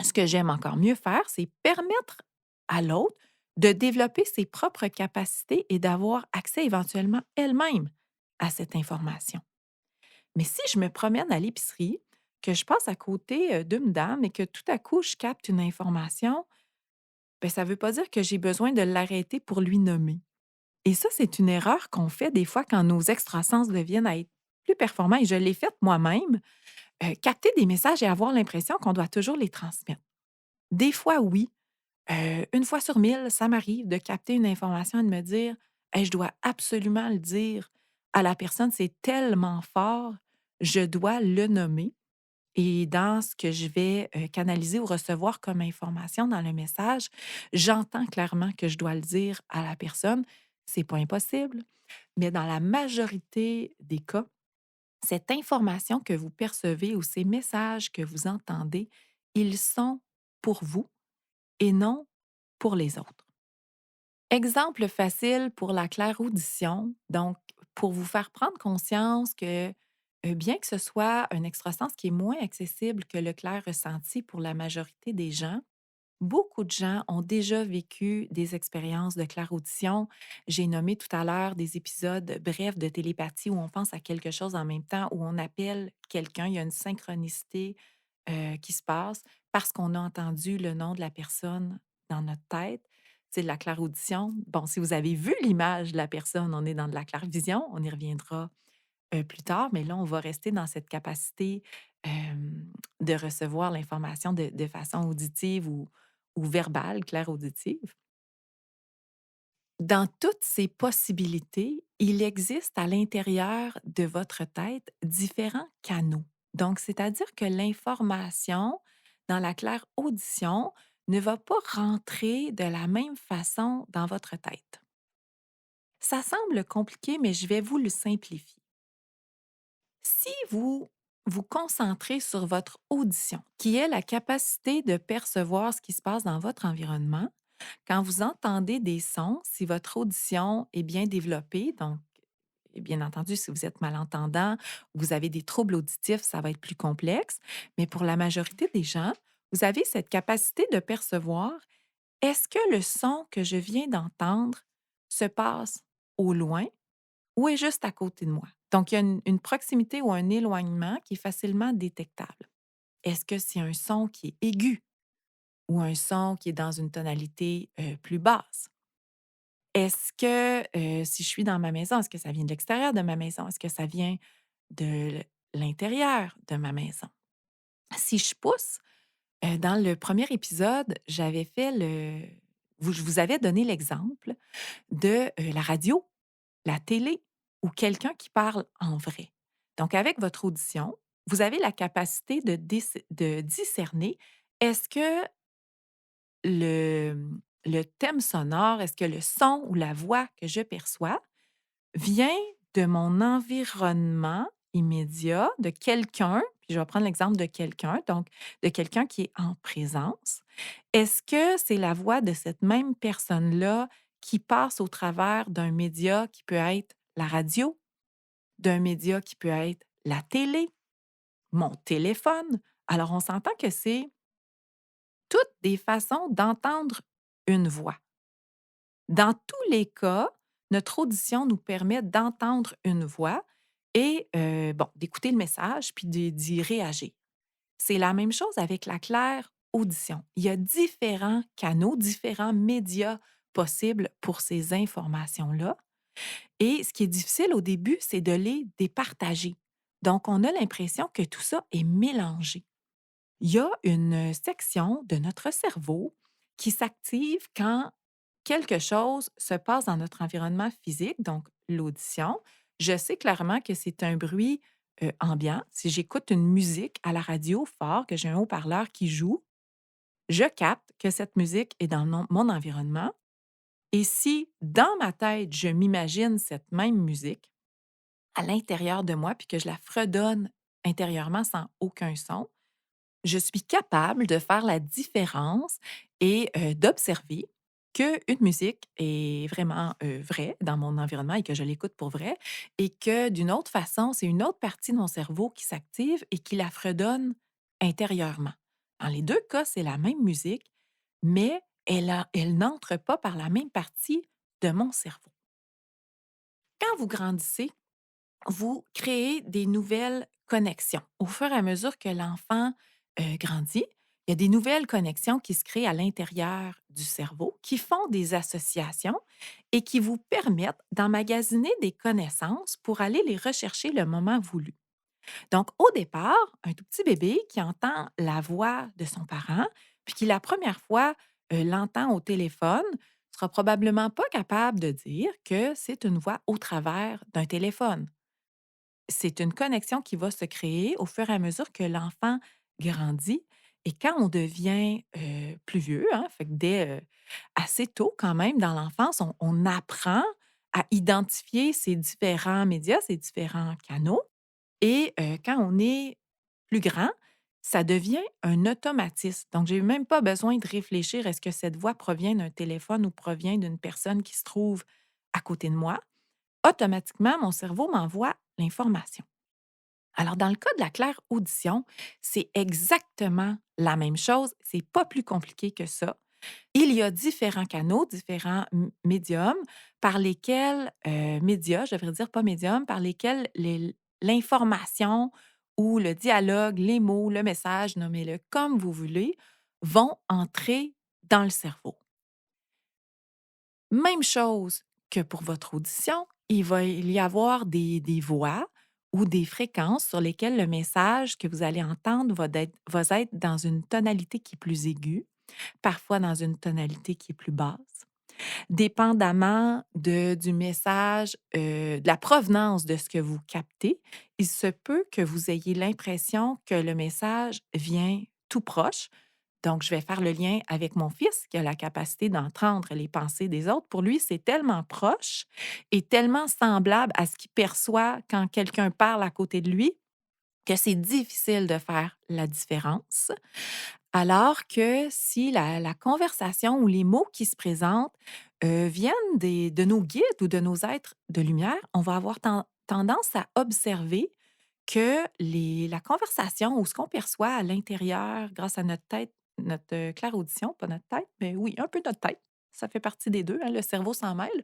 ce que j'aime encore mieux faire, c'est permettre à l'autre de développer ses propres capacités et d'avoir accès éventuellement elle-même à cette information. Mais si je me promène à l'épicerie, que je passe à côté d'une dame et que tout à coup je capte une information, ben, ça ne veut pas dire que j'ai besoin de l'arrêter pour lui nommer. Et ça, c'est une erreur qu'on fait des fois quand nos extrasens deviennent à être plus performants. Et je l'ai faite moi-même, capter des messages et avoir l'impression qu'on doit toujours les transmettre. Des fois, oui. Une fois sur 1000, ça m'arrive de capter une information et de me dire: «Hey, je dois absolument le dire à la personne, c'est tellement fort, je dois le nommer» et dans ce que je vais, canaliser ou recevoir comme information dans le message, j'entends clairement que je dois le dire à la personne. C'est pas impossible, mais dans la majorité des cas, cette information que vous percevez ou ces messages que vous entendez, ils sont pour vous et non pour les autres. Exemple facile pour la claire-audition. Donc, pour vous faire prendre conscience que, bien que ce soit un extrasens qui est moins accessible que le clair ressenti pour la majorité des gens, beaucoup de gens ont déjà vécu des expériences de clair-audition. J'ai nommé tout à l'heure des épisodes brefs de télépathie où on pense à quelque chose en même temps, où on appelle quelqu'un, il y a une synchronicité qui se passe parce qu'on a entendu le nom de la personne dans notre tête. C'est de la clairaudition. Bon, si vous avez vu l'image de la personne, on est dans de la clairvision. On y reviendra plus tard, mais là, on va rester dans cette capacité de recevoir l'information de façon auditive ou verbale, claire-auditive. Dans toutes ces possibilités, il existe à l'intérieur de votre tête différents canaux. Donc, c'est-à-dire que l'information dans la claire audition ne va pas rentrer de la même façon dans votre tête. Ça semble compliqué, mais je vais vous le simplifier. Si vous vous concentrez sur votre audition, qui est la capacité de percevoir ce qui se passe dans votre environnement, quand vous entendez des sons, si votre audition est bien développée, donc et bien entendu, si vous êtes malentendant, vous avez des troubles auditifs, ça va être plus complexe, mais pour la majorité des gens, vous avez cette capacité de percevoir, est-ce que le son que je viens d'entendre se passe au loin ou est juste à côté de moi? Donc, il y a une proximité ou un éloignement qui est facilement détectable. Est-ce que c'est un son qui est aigu ou un son qui est dans une tonalité, plus basse? Est-ce que, si je suis dans ma maison, est-ce que ça vient de l'extérieur de ma maison? Est-ce que ça vient de l'intérieur de ma maison? Si je pousse, dans le premier épisode, j'avais fait le je vous avais donné l'exemple de, la radio, la télé ou quelqu'un qui parle en vrai. Donc avec votre audition, vous avez la capacité de discerner, est-ce que le thème sonore, est-ce que le son ou la voix que je perçois vient de mon environnement immédiat, de quelqu'un, puis je vais prendre l'exemple de quelqu'un, donc de quelqu'un qui est en présence. Est-ce que c'est la voix de cette même personne-là qui passe au travers d'un média qui peut être la radio, d'un média qui peut être la télé, mon téléphone? Alors, on s'entend que c'est toutes des façons d'entendre une voix. Dans tous les cas, notre audition nous permet d'entendre une voix et bon, d'écouter le message puis d'y réagir. C'est la même chose avec la claire audition. Il y a différents canaux, différents médias possibles pour ces informations-là. Et ce qui est difficile au début, c'est de les départager. Donc, on a l'impression que tout ça est mélangé. Il y a une section de notre cerveau qui s'active quand quelque chose se passe dans notre environnement physique, donc l'audition. Je sais clairement que c'est un bruit ambiant. Si j'écoute une musique à la radio fort, que j'ai un haut-parleur qui joue, je capte que cette musique est dans mon environnement. Et si dans ma tête, je m'imagine cette même musique à l'intérieur de moi, puis que je la fredonne intérieurement sans aucun son, je suis capable de faire la différence et d'observer qu'une musique est vraiment, vraie dans mon environnement et que je l'écoute pour vrai et que d'une autre façon, c'est une autre partie de mon cerveau qui s'active et qui la fredonne intérieurement. Dans les 2 cas, c'est la même musique, mais elle n'entre pas par la même partie de mon cerveau. Quand vous grandissez, vous créez des nouvelles connexions. Au fur et à mesure que l'enfant, grandit, il y a des nouvelles connexions qui se créent à l'intérieur du cerveau, qui font des associations et qui vous permettent d'emmagasiner des connaissances pour aller les rechercher le moment voulu. Donc, au départ, un tout petit bébé qui entend la voix de son parent, puis qui la première fois, l'entend au téléphone, sera probablement pas capable de dire que c'est une voix au travers d'un téléphone. C'est une connexion qui va se créer au fur et à mesure que l'enfant grandit et quand on devient, plus vieux, hein, fait que dès, assez tôt quand même dans l'enfance, on apprend à identifier ces différents médias, ces différents canaux et quand on est plus grand, ça devient un automatisme. Donc j'ai même pas besoin de réfléchir, est-ce que cette voix provient d'un téléphone ou provient d'une personne qui se trouve à côté de moi? Automatiquement, mon cerveau m'envoie l'information. Alors, dans le cas de la claire audition, c'est exactement la même chose. C'est pas plus compliqué que ça. Il y a différents canaux, différents médiums par lesquels, médias, je devrais dire pas médium, par lesquels l'information ou le dialogue, les mots, le message, nommez-le comme vous voulez, vont entrer dans le cerveau. Même chose que pour votre audition, il va y avoir des voix ou des fréquences sur lesquelles le message que vous allez entendre va être dans une tonalité qui est plus aiguë, parfois dans une tonalité qui est plus basse. Dépendamment du message, de la provenance de ce que vous captez, il se peut que vous ayez l'impression que le message vient tout proche, donc, je vais faire le lien avec mon fils qui a la capacité d'entendre les pensées des autres. Pour lui, c'est tellement proche et tellement semblable à ce qu'il perçoit quand quelqu'un parle à côté de lui que c'est difficile de faire la différence. Alors que si la conversation ou les mots qui se présentent viennent de nos guides ou de nos êtres de lumière, on va avoir tendance à observer que la conversation ou ce qu'on perçoit à l'intérieur grâce à notre tête, notre claire audition, pas notre tête, mais oui, un peu notre tête. ça fait partie des 2, hein, le cerveau s'en mêle.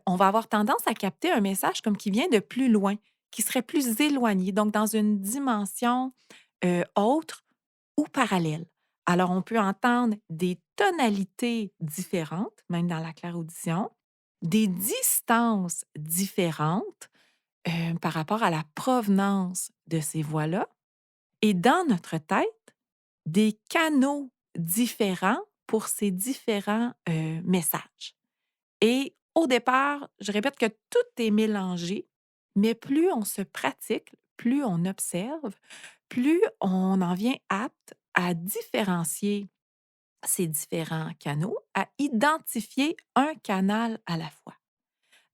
On va avoir tendance à capter un message comme qui vient de plus loin, qui serait plus éloigné, donc dans une dimension, autre ou parallèle. Alors, on peut entendre des tonalités différentes, même dans la clairaudition, des distances différentes, par rapport à la provenance de ces voix-là et dans notre tête, des canaux différents pour ces différents, messages. Et au départ, je répète que tout est mélangé, mais plus on se pratique, plus on observe, plus on en vient apte à différencier ces différents canaux, à identifier un canal à la fois,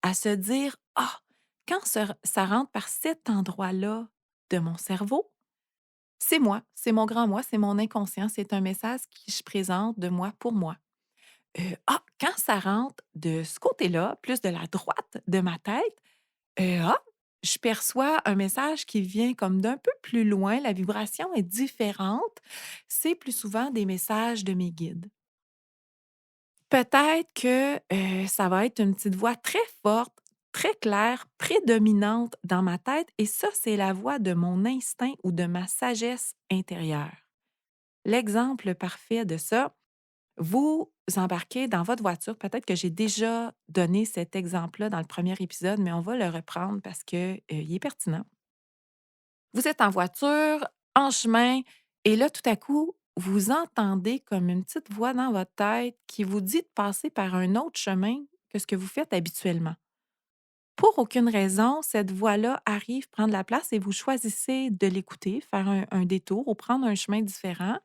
à se dire: «Ah, quand ça rentre par cet endroit-là de mon cerveau, c'est moi, c'est mon grand moi, c'est mon inconscient, c'est un message qui je présente de moi pour moi». Ah, quand ça rentre de ce côté-là, plus de la droite de ma tête, ah, je perçois un message qui vient comme d'un peu plus loin, la vibration est différente. C'est plus souvent des messages de mes guides. Peut-être que, ça va être une petite voix très forte, très claire, prédominante dans ma tête et ça, c'est la voix de mon instinct ou de ma sagesse intérieure. L'exemple parfait de ça, vous embarquez dans votre voiture, peut-être que j'ai déjà donné cet exemple-là dans le premier épisode, mais on va le reprendre parce que, il est pertinent. Vous êtes en voiture, en chemin et là, tout à coup, vous entendez comme une petite voix dans votre tête qui vous dit de passer par un autre chemin que ce que vous faites habituellement. Pour aucune raison, cette voix-là arrive prendre la place et vous choisissez de l'écouter, faire un détour ou prendre un chemin différent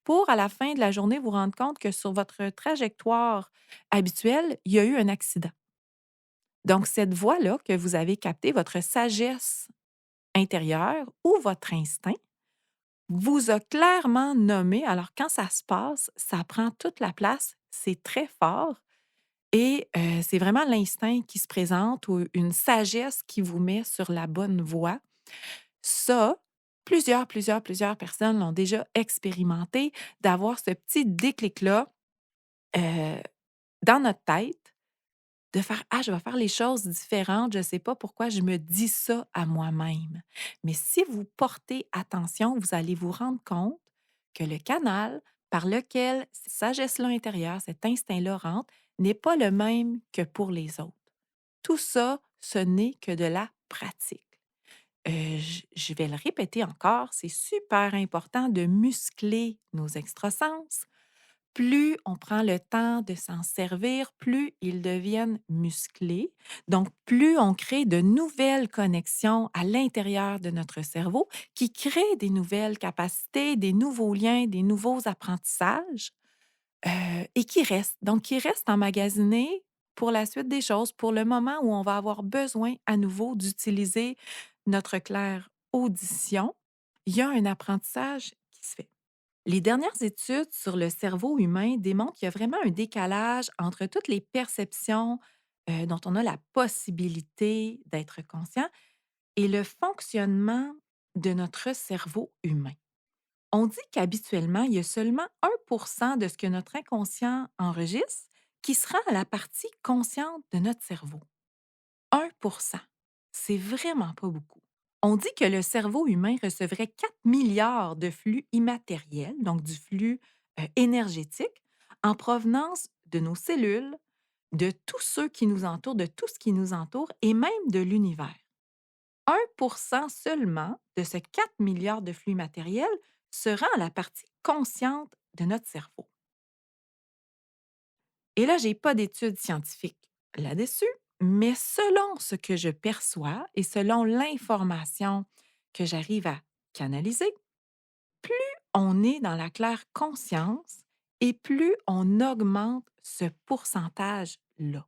pour, à la fin de la journée, vous rendre compte que sur votre trajectoire habituelle, il y a eu un accident. Donc, cette voix-là que vous avez captée, votre sagesse intérieure ou votre instinct, vous a clairement nommé. Alors, quand ça se passe, ça prend toute la place, c'est très fort et c'est vraiment l'instinct qui se présente ou une sagesse qui vous met sur la bonne voie. Ça, plusieurs personnes l'ont déjà expérimenté, d'avoir ce petit déclic-là, heu, dans notre tête, de faire: «Ah, je vais faire les choses différentes, je ne sais pas pourquoi je me dis ça à moi-même». Mais si vous portez attention, vous allez vous rendre compte que le canal par lequel cette sagesse-là intérieure, cet instinct-là rentre, n'est pas le même que pour les autres. Tout ça, ce n'est que de la pratique. Je vais le répéter encore, c'est super important de muscler nos extrasens. Plus on prend le temps de s'en servir, plus ils deviennent musclés. Donc, plus on crée de nouvelles connexions à l'intérieur de notre cerveau qui créent des nouvelles capacités, des nouveaux liens, des nouveaux apprentissages et qui restent. Donc, qui restent emmagasinés pour la suite des choses, pour le moment où on va avoir besoin à nouveau d'utiliser notre claire audition. Il y a un apprentissage qui se fait. Les dernières études sur le cerveau humain démontrent qu'il y a vraiment un décalage entre toutes les perceptions dont on a la possibilité d'être conscient et le fonctionnement de notre cerveau humain. On dit qu'habituellement, il y a seulement 1% de ce que notre inconscient enregistre qui se rend à la partie consciente de notre cerveau. 1%. C'est vraiment pas beaucoup. On dit que le cerveau humain recevrait 4 milliards de flux immatériels, donc du flux énergétique, en provenance de nos cellules, de tous ceux qui nous entourent, de tout ce qui nous entoure et même de l'univers. 1% seulement de ce 4 milliards de flux matériels se rend à la partie consciente de notre cerveau. Et là, j'ai pas d'études scientifiques là-dessus, mais selon ce que je perçois et selon l'information que j'arrive à canaliser, plus on est dans la claire conscience et plus on augmente ce pourcentage-là.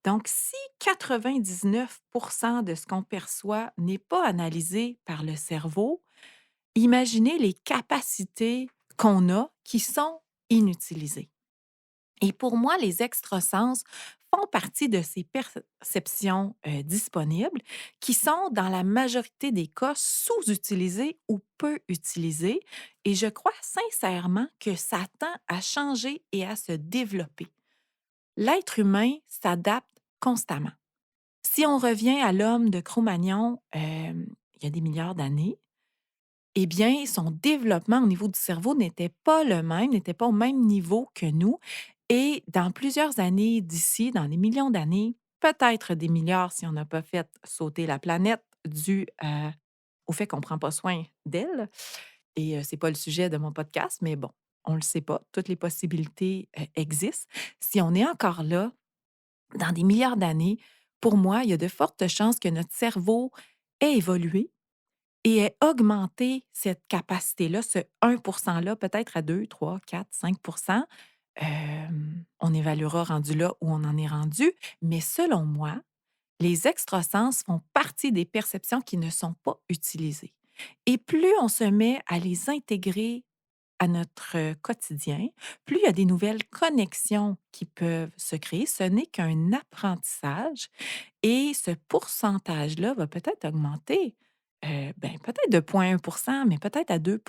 Donc, si 99% de ce qu'on perçoit n'est pas analysé par le cerveau, imaginez les capacités qu'on a qui sont inutilisées. Et pour moi, les extrasens font partie de ces perceptions disponibles qui sont, dans la majorité des cas, sous-utilisées ou peu utilisées. Et je crois sincèrement que ça tend à changer et à se développer. l'être humain s'adapte constamment. Si on revient à l'homme de Cro-Magnon, il y a des milliards d'années, eh bien, son développement au niveau du cerveau n'était pas le même, n'était pas au même niveau que nous. Et dans plusieurs années d'ici, dans des millions d'années, peut-être des milliards si on n'a pas fait sauter la planète dû au fait qu'on ne prend pas soin d'elle. Et c'est pas le sujet de mon podcast, mais bon, on ne le sait pas. Toutes les possibilités existent. Si on est encore là, dans des milliards d'années, pour moi, il y a de fortes chances que notre cerveau ait évolué et ait augmenté cette capacité-là, ce 1%-là, peut-être à 2, 3, 4, 5. On évaluera rendu là où on en est rendu. Mais selon moi, les extrasens font partie des perceptions qui ne sont pas utilisées. Et plus on se met à les intégrer à notre quotidien, plus il y a des nouvelles connexions qui peuvent se créer. Ce n'est qu'un apprentissage et ce pourcentage-là va peut-être augmenter, peut-être de 0,1, mais peut-être à 2.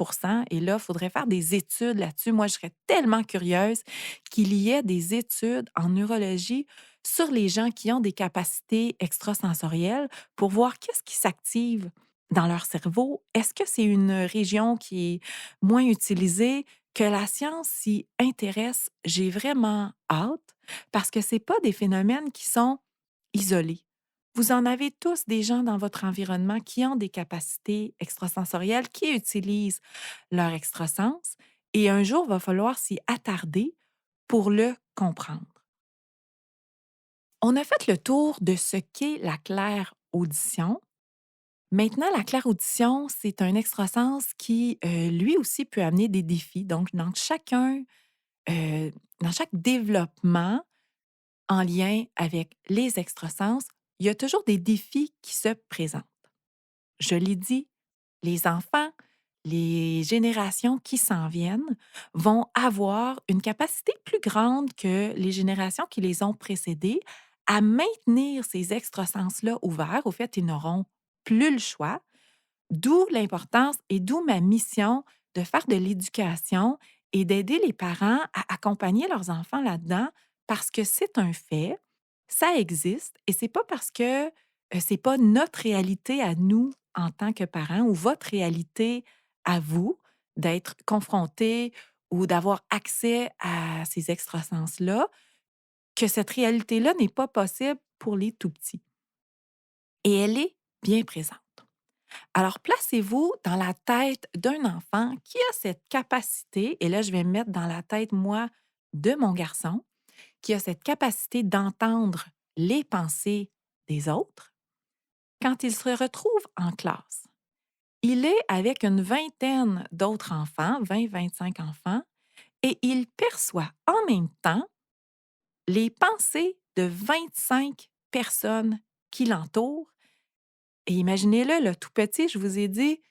Et là, il faudrait faire des études là-dessus. Moi, je serais tellement curieuse qu'il y ait des études en neurologie sur les gens qui ont des capacités extrasensorielles pour voir qu'est-ce qui s'active dans leur cerveau. Est-ce que c'est une région qui est moins utilisée? Que la science s'y intéresse, j'ai vraiment hâte parce que c'est pas des phénomènes qui sont isolés. Vous en avez tous des gens dans votre environnement qui ont des capacités extrasensorielles, qui utilisent leur extrasens et un jour, il va falloir s'y attarder pour le comprendre. On a fait le tour de ce qu'est la claire-audition. Maintenant, la claire-audition, c'est un extrasens qui, lui aussi, peut amener des défis. Donc, dans chaque développement en lien avec les extrasens, il y a toujours des défis qui se présentent. Je l'ai dit, les enfants, les générations qui s'en viennent vont avoir une capacité plus grande que les générations qui les ont précédées à maintenir ces extrasens-là ouverts. Au fait, ils n'auront plus le choix. D'où l'importance et d'où ma mission de faire de l'éducation et d'aider les parents à accompagner leurs enfants là-dedans parce que c'est un fait, ça existe et c'est pas parce que c'est pas notre réalité à nous en tant que parents ou votre réalité à vous d'être confrontés ou d'avoir accès à ces extrasens-là que cette réalité-là n'est pas possible pour les tout petits. Et elle est bien présente. Alors, placez-vous dans la tête d'un enfant qui a cette capacité, et là, je vais me mettre dans la tête, moi, de mon garçon, qui a cette capacité d'entendre les pensées des autres. Quand il se retrouve en classe, il est avec une vingtaine d'autres enfants, 20, 25 enfants, et il perçoit en même temps les pensées de 25 personnes qui l'entourent. Et imaginez-le, le tout petit, je vous ai dit,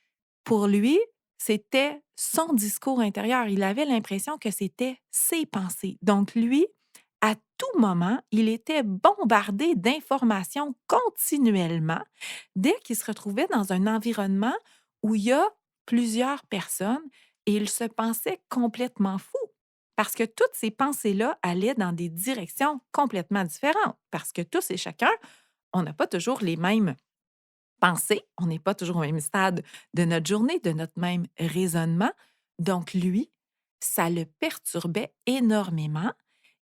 pour lui, c'était son discours intérieur. Il avait l'impression que c'était ses pensées. Donc lui, à tout moment, il était bombardé d'informations continuellement dès qu'il se retrouvait dans un environnement où il y a plusieurs personnes et il se pensait complètement fou parce que toutes ces pensées-là allaient dans des directions complètement différentes parce que tous et chacun, on n'a pas toujours les mêmes penser. On n'est pas toujours au même stade de notre journée, de notre même raisonnement. Donc, lui, ça le perturbait énormément.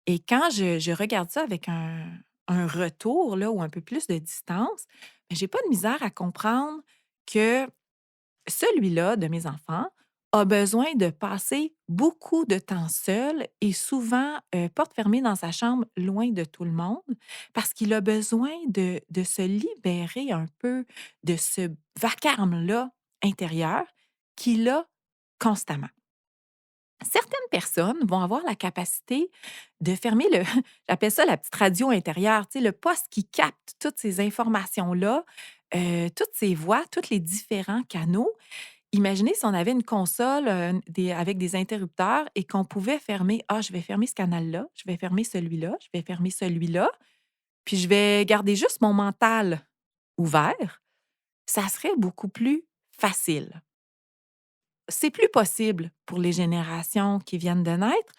Et quand je regarde ça avec un retour là, ou un peu plus de distance, ben, j'ai pas de misère à comprendre que celui-là, de mes enfants, a besoin de passer beaucoup de temps seul et souvent, porte fermée dans sa chambre, loin de tout le monde, parce qu'il a besoin de se libérer un peu de ce vacarme-là intérieur qu'il a constamment. Certaines personnes vont avoir la capacité de fermer le j'appelle ça la petite radio intérieure, tu sais, le poste qui capte toutes ces informations-là, toutes ces voix, tous les différents canaux. Imaginez si on avait une console, avec des interrupteurs et qu'on pouvait fermer: «Ah, je vais fermer ce canal-là, je vais fermer celui-là, je vais fermer celui-là, puis je vais garder juste mon mental ouvert», ça serait beaucoup plus facile. C'est plus possible pour les générations qui viennent de naître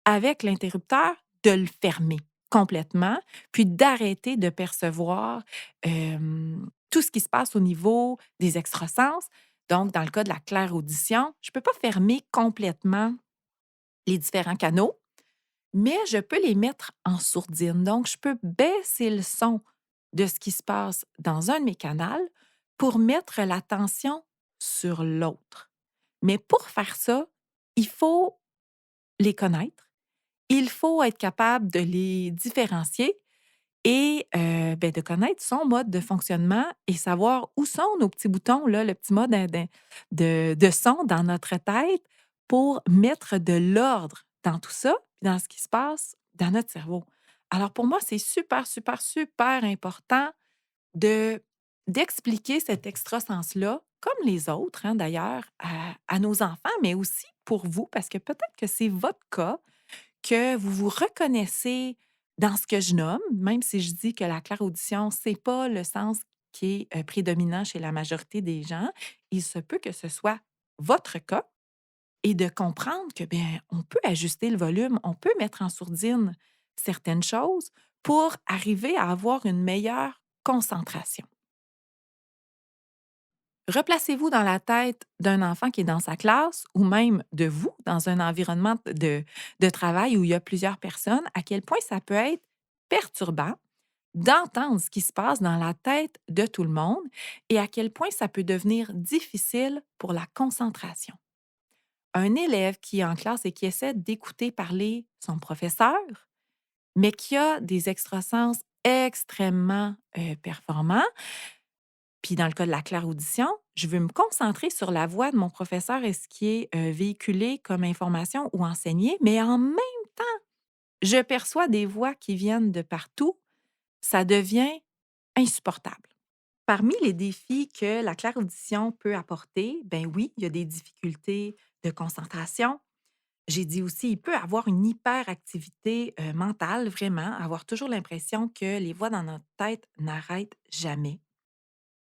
avec l'interrupteur de le fermer. complètement, puis d'arrêter de percevoir, tout ce qui se passe au niveau des extrasens. Donc, dans le cas de la claire-audition, je ne peux pas fermer complètement les différents canaux, mais je peux les mettre en sourdine. Donc, je peux baisser le son de ce qui se passe dans un de mes canaux pour mettre l'attention sur l'autre. Mais pour faire ça, il faut les connaître, il faut être capable de les différencier et de connaître son mode de fonctionnement et savoir où sont nos petits boutons, là, le petit mode de son dans notre tête pour mettre de l'ordre dans tout ça, puis dans ce qui se passe dans notre cerveau. Alors pour moi, c'est super, super, super important de d'expliquer cet extrasens-là, comme les autres, hein, d'ailleurs, à nos enfants, mais aussi pour vous, parce que peut-être que c'est votre cas, que vous vous reconnaissez dans ce que je nomme, même si je dis que la clairaudition, c'est pas le sens qui est, prédominant chez la majorité des gens. Il se peut que ce soit votre cas et de comprendre que, bien, on peut ajuster le volume, on peut mettre en sourdine certaines choses pour arriver à avoir une meilleure concentration. Replacez-vous dans la tête d'un enfant qui est dans sa classe ou même de vous dans un environnement de travail où il y a plusieurs personnes, à quel point ça peut être perturbant d'entendre ce qui se passe dans la tête de tout le monde et à quel point ça peut devenir difficile pour la concentration. Un élève qui est en classe et qui essaie d'écouter parler son professeur, mais qui a des extrasens extrêmement performants, puis dans le cas de la claire-audition, je veux me concentrer sur la voix de mon professeur et ce qui est, véhiculé comme information ou enseigné, mais en même temps, je perçois des voix qui viennent de partout. Ça devient insupportable. Parmi les défis que la claire-audition peut apporter, ben oui, il y a des difficultés de concentration. J'ai dit aussi, il peut avoir une hyperactivité, mentale, vraiment, avoir toujours l'impression que les voix dans notre tête n'arrêtent jamais.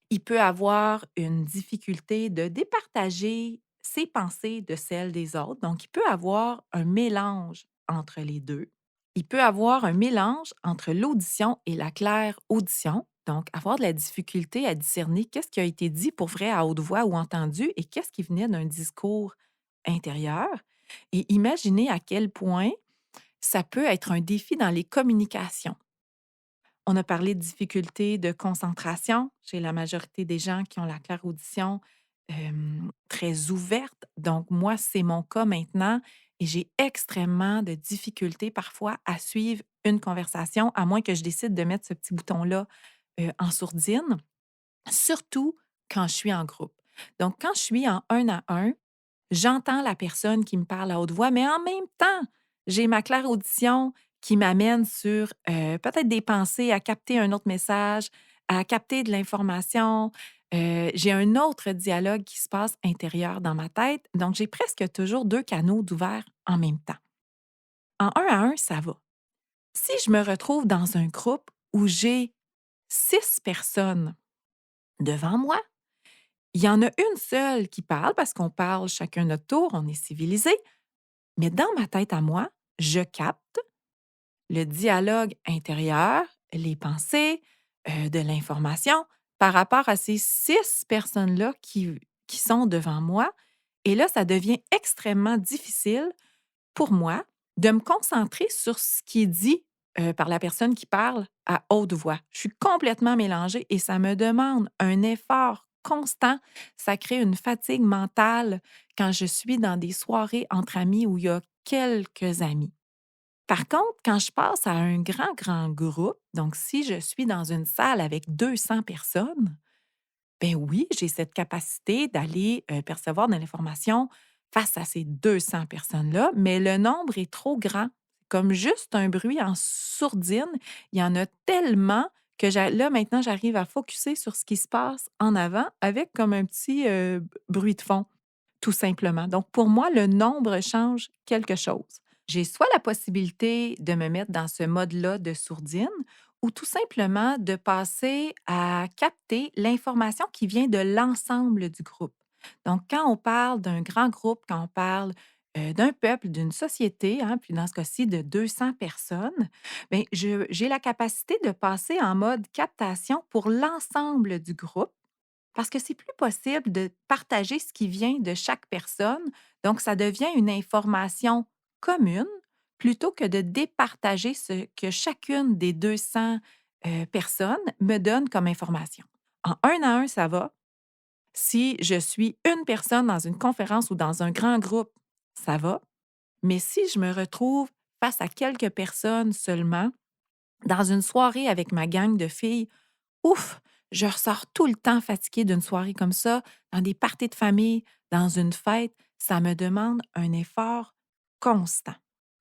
Il peut avoir une difficulté de départager ses pensées de celles des autres. Donc, il peut avoir un mélange entre les 2. Il peut avoir un mélange entre l'audition et la claire audition. Donc, avoir de la difficulté à discerner qu'est-ce qui a été dit pour vrai à haute voix ou entendu et qu'est-ce qui venait d'un discours intérieur. Et imaginez à quel point ça peut être un défi dans les communications. On a parlé de difficultés de concentration chez la majorité des gens qui ont la claire-audition, très ouverte. Donc moi, c'est mon cas maintenant et j'ai extrêmement de difficultés parfois à suivre une conversation, à moins que je décide de mettre ce petit bouton-là, en sourdine, surtout quand je suis en groupe. Donc quand je suis en un à un, j'entends la personne qui me parle à haute voix, mais en même temps, j'ai ma claire audition qui m'amène sur, peut-être des pensées, à capter un autre message, à capter de l'information. J'ai un autre dialogue qui se passe intérieur dans ma tête, donc j'ai presque toujours 2 canaux d'ouverts en même temps. En un à un, ça va. Si je me retrouve dans un groupe où j'ai 6 personnes devant moi, il y en a une seule qui parle parce qu'on parle chacun notre tour, on est civilisés. Mais dans ma tête à moi, je capte le dialogue intérieur, les pensées, de l'information par rapport à ces 6 personnes-là qui sont devant moi. Et là, ça devient extrêmement difficile pour moi de me concentrer sur ce qui est dit, par la personne qui parle à haute voix. Je suis complètement mélangée et ça me demande un effort constant. Ça crée une fatigue mentale quand je suis dans des soirées entre amis où il y a quelques amis. Par contre, quand je passe à un grand, grand groupe, donc si je suis dans une salle avec 200 personnes, ben oui, j'ai cette capacité d'aller, percevoir de l'information face à ces 200 personnes-là, mais le nombre est trop grand. Comme juste un bruit en sourdine, il y en a tellement que là, maintenant, j'arrive à focusser sur ce qui se passe en avant avec comme un petit, bruit de fond, tout simplement. Donc pour moi, le nombre change quelque chose. J'ai soit la possibilité de me mettre dans ce mode-là de sourdine ou tout simplement de passer à capter l'information qui vient de l'ensemble du groupe. Donc, quand on parle d'un grand groupe, quand on parle d'un peuple, d'une société, hein, puis dans ce cas-ci de 200 personnes, bien, j'ai la capacité de passer en mode captation pour l'ensemble du groupe parce que c'est plus possible de partager ce qui vient de chaque personne. Donc, ça devient une information commune plutôt que de départager ce que chacune des 200 personnes me donne comme information. En un à un, ça va. Si je suis une personne dans une conférence ou dans un grand groupe, ça va. Mais si je me retrouve face à quelques personnes seulement, dans une soirée avec ma gang de filles, ouf, je ressors tout le temps fatiguée d'une soirée comme ça, dans des parties de famille, dans une fête. Ça me demande un effort constant,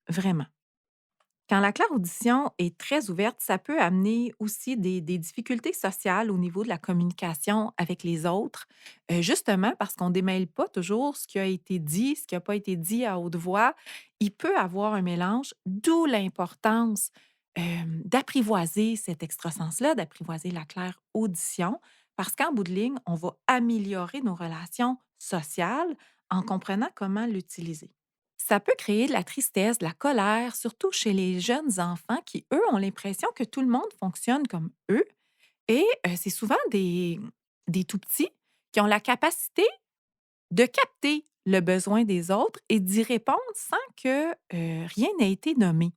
vraiment. Quand la claire-audition est très ouverte, ça peut amener aussi des difficultés sociales au niveau de la communication avec les autres, justement parce qu'on ne démêle pas toujours ce qui a été dit, ce qui n'a pas été dit à haute voix. Il peut avoir un mélange, d'où l'importance d'apprivoiser cet extrasens-là, d'apprivoiser la claire-audition, parce qu'en bout de ligne, on va améliorer nos relations sociales en comprenant comment l'utiliser. Ça peut créer de la tristesse, de la colère, surtout chez les jeunes enfants qui, eux, ont l'impression que tout le monde fonctionne comme eux. Et c'est souvent des tout petits qui ont la capacité de capter le besoin des autres et d'y répondre sans que rien n'ait été nommé.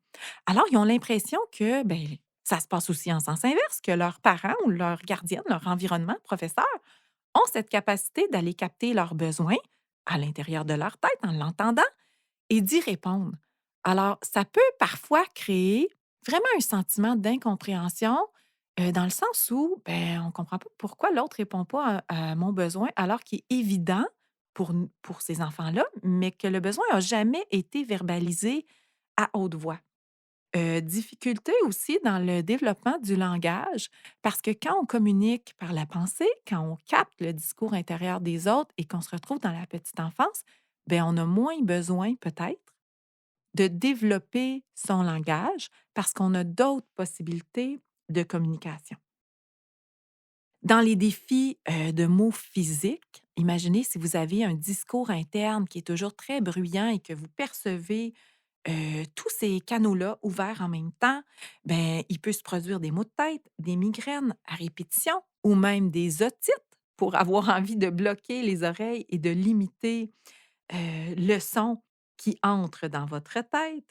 Alors, ils ont l'impression que ben, ça se passe aussi en sens inverse, que leurs parents ou leurs gardiens, leur environnement, professeurs, ont cette capacité d'aller capter leurs besoins à l'intérieur de leur tête en l'entendant et d'y répondre. Alors, ça peut parfois créer vraiment un sentiment d'incompréhension, dans le sens où, ben, on ne comprend pas pourquoi l'autre ne répond pas à mon besoin alors qu'il est évident pour ces enfants-là, mais que le besoin n'a jamais été verbalisé à haute voix. Difficulté aussi dans le développement du langage, parce que quand on communique par la pensée, quand on capte le discours intérieur des autres et qu'on se retrouve dans la petite enfance, ben on a moins besoin peut-être de développer son langage parce qu'on a d'autres possibilités de communication. Dans les défis de mots physiques, imaginez si vous avez un discours interne qui est toujours très bruyant et que vous percevez tous ces canaux-là ouverts en même temps, ben, il peut se produire des maux de tête, des migraines à répétition ou même des otites pour avoir envie de bloquer les oreilles et de limiter le son qui entre dans votre tête.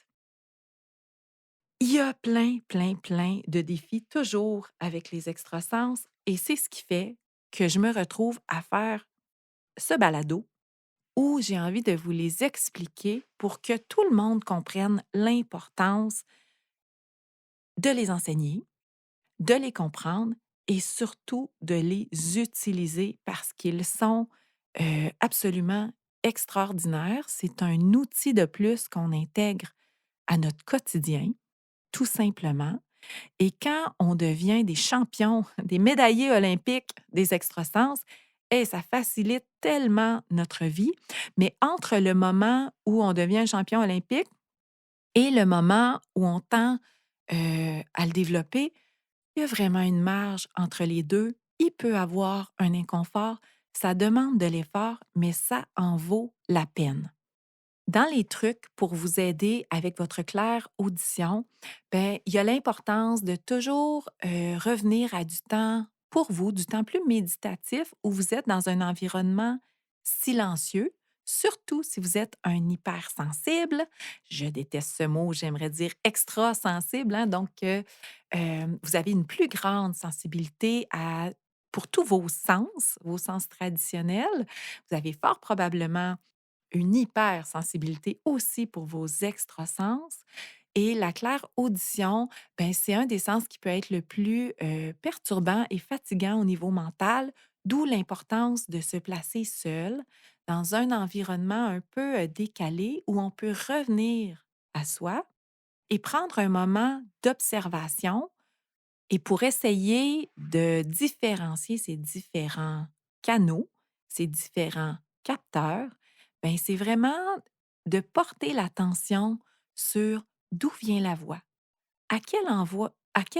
Il y a plein, plein, plein de défis toujours avec les extrasens et c'est ce qui fait que je me retrouve à faire ce balado où j'ai envie de vous les expliquer pour que tout le monde comprenne l'importance de les enseigner, de les comprendre et surtout de les utiliser parce qu'ils sont absolument extraordinaires. C'est un outil de plus qu'on intègre à notre quotidien, tout simplement. Et quand on devient des champions, des médaillés olympiques des extrasens, et ça facilite tellement notre vie. Mais entre le moment où on devient champion olympique et le moment où on tend à le développer, il y a vraiment une marge entre les deux. Il peut avoir un inconfort. Ça demande de l'effort, mais ça en vaut la peine. Dans les trucs pour vous aider avec votre claire audition, ben, il y a l'importance de toujours revenir à du temps pour vous, du temps plus méditatif où vous êtes dans un environnement silencieux, surtout si vous êtes un hypersensible. Je déteste ce mot, j'aimerais dire extra sensible, hein, donc vous avez une plus grande sensibilité pour tous vos sens traditionnels. Vous avez fort probablement une hypersensibilité aussi pour vos extrasens et la claire audition, ben, c'est un des sens qui peut être le plus, perturbant et fatigant au niveau mental, d'où l'importance de se placer seul dans un environnement un peu, décalé où on peut revenir à soi et prendre un moment d'observation et pour essayer de différencier ces différents canaux, ces différents capteurs, ben, c'est vraiment de porter l'attention sur d'où vient la voix, à quel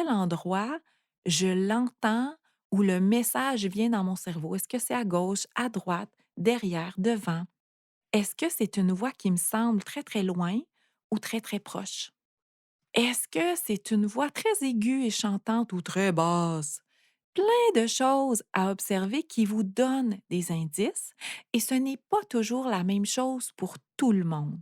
endroit je l'entends ou le message vient dans mon cerveau. Est-ce que c'est à gauche, à droite, derrière, devant? Est-ce que c'est une voix qui me semble très, très loin ou très, très proche? Est-ce que c'est une voix très aiguë et chantante ou très basse? Plein de choses à observer qui vous donnent des indices et ce n'est pas toujours la même chose pour tout le monde.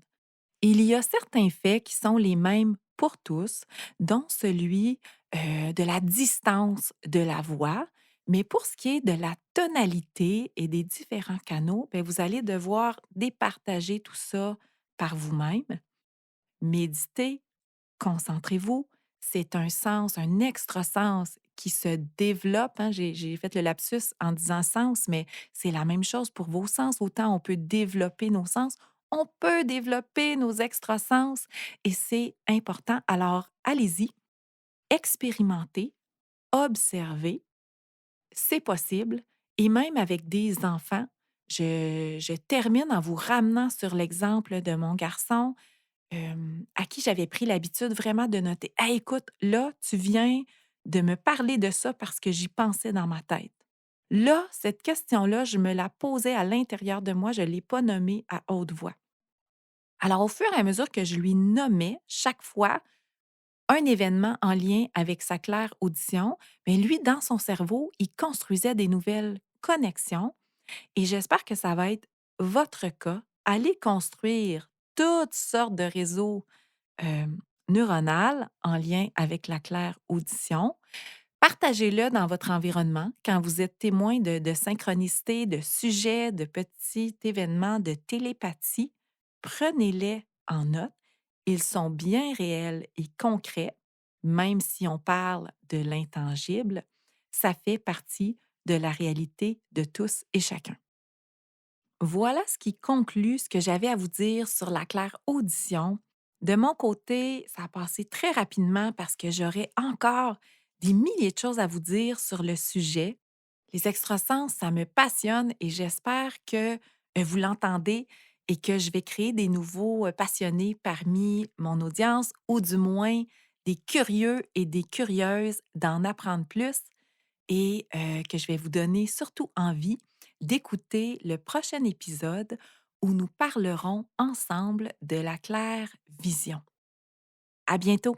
Il y a certains faits qui sont les mêmes pour tous, dont celui de la distance de la voix. Mais pour ce qui est de la tonalité et des différents canaux, ben, vous allez devoir départager tout ça par vous-même. Méditez, concentrez-vous. C'est un sens, un extra-sens qui se développe, hein. J'ai fait le lapsus en disant sens, mais c'est la même chose pour vos sens. Autant on peut développer nos sens, on peut développer nos extrasens et c'est important. Alors, allez-y, expérimentez, observez, c'est possible et même avec des enfants. Je termine en vous ramenant sur l'exemple de mon garçon à qui j'avais pris l'habitude vraiment de noter: «Hey, écoute, là, tu viens de me parler de ça parce que j'y pensais dans ma tête. Là, cette question-là, je me la posais à l'intérieur de moi, je ne l'ai pas nommée à haute voix». Alors, au fur et à mesure que je lui nommais chaque fois un événement en lien avec sa claire audition, mais lui, dans son cerveau, il construisait des nouvelles connexions et j'espère que ça va être votre cas. Allez construire toutes sortes de réseaux hem, neuronale en lien avec la claire audition. Partagez-le dans votre environnement quand vous êtes témoin de synchronicité, de sujets, de petits événements, de télépathie. Prenez-les en note. Ils sont bien réels et concrets, même si on parle de l'intangible. Ça fait partie de la réalité de tous et chacun. Voilà ce qui conclut ce que j'avais à vous dire sur la claire audition. De mon côté, ça a passé très rapidement parce que j'aurais encore des milliers de choses à vous dire sur le sujet. Les extrasens, ça me passionne et j'espère que vous l'entendez et que je vais créer des nouveaux passionnés parmi mon audience ou du moins des curieux et des curieuses d'en apprendre plus et que je vais vous donner surtout envie d'écouter le prochain épisode où nous parlerons ensemble de la claire vision. À bientôt!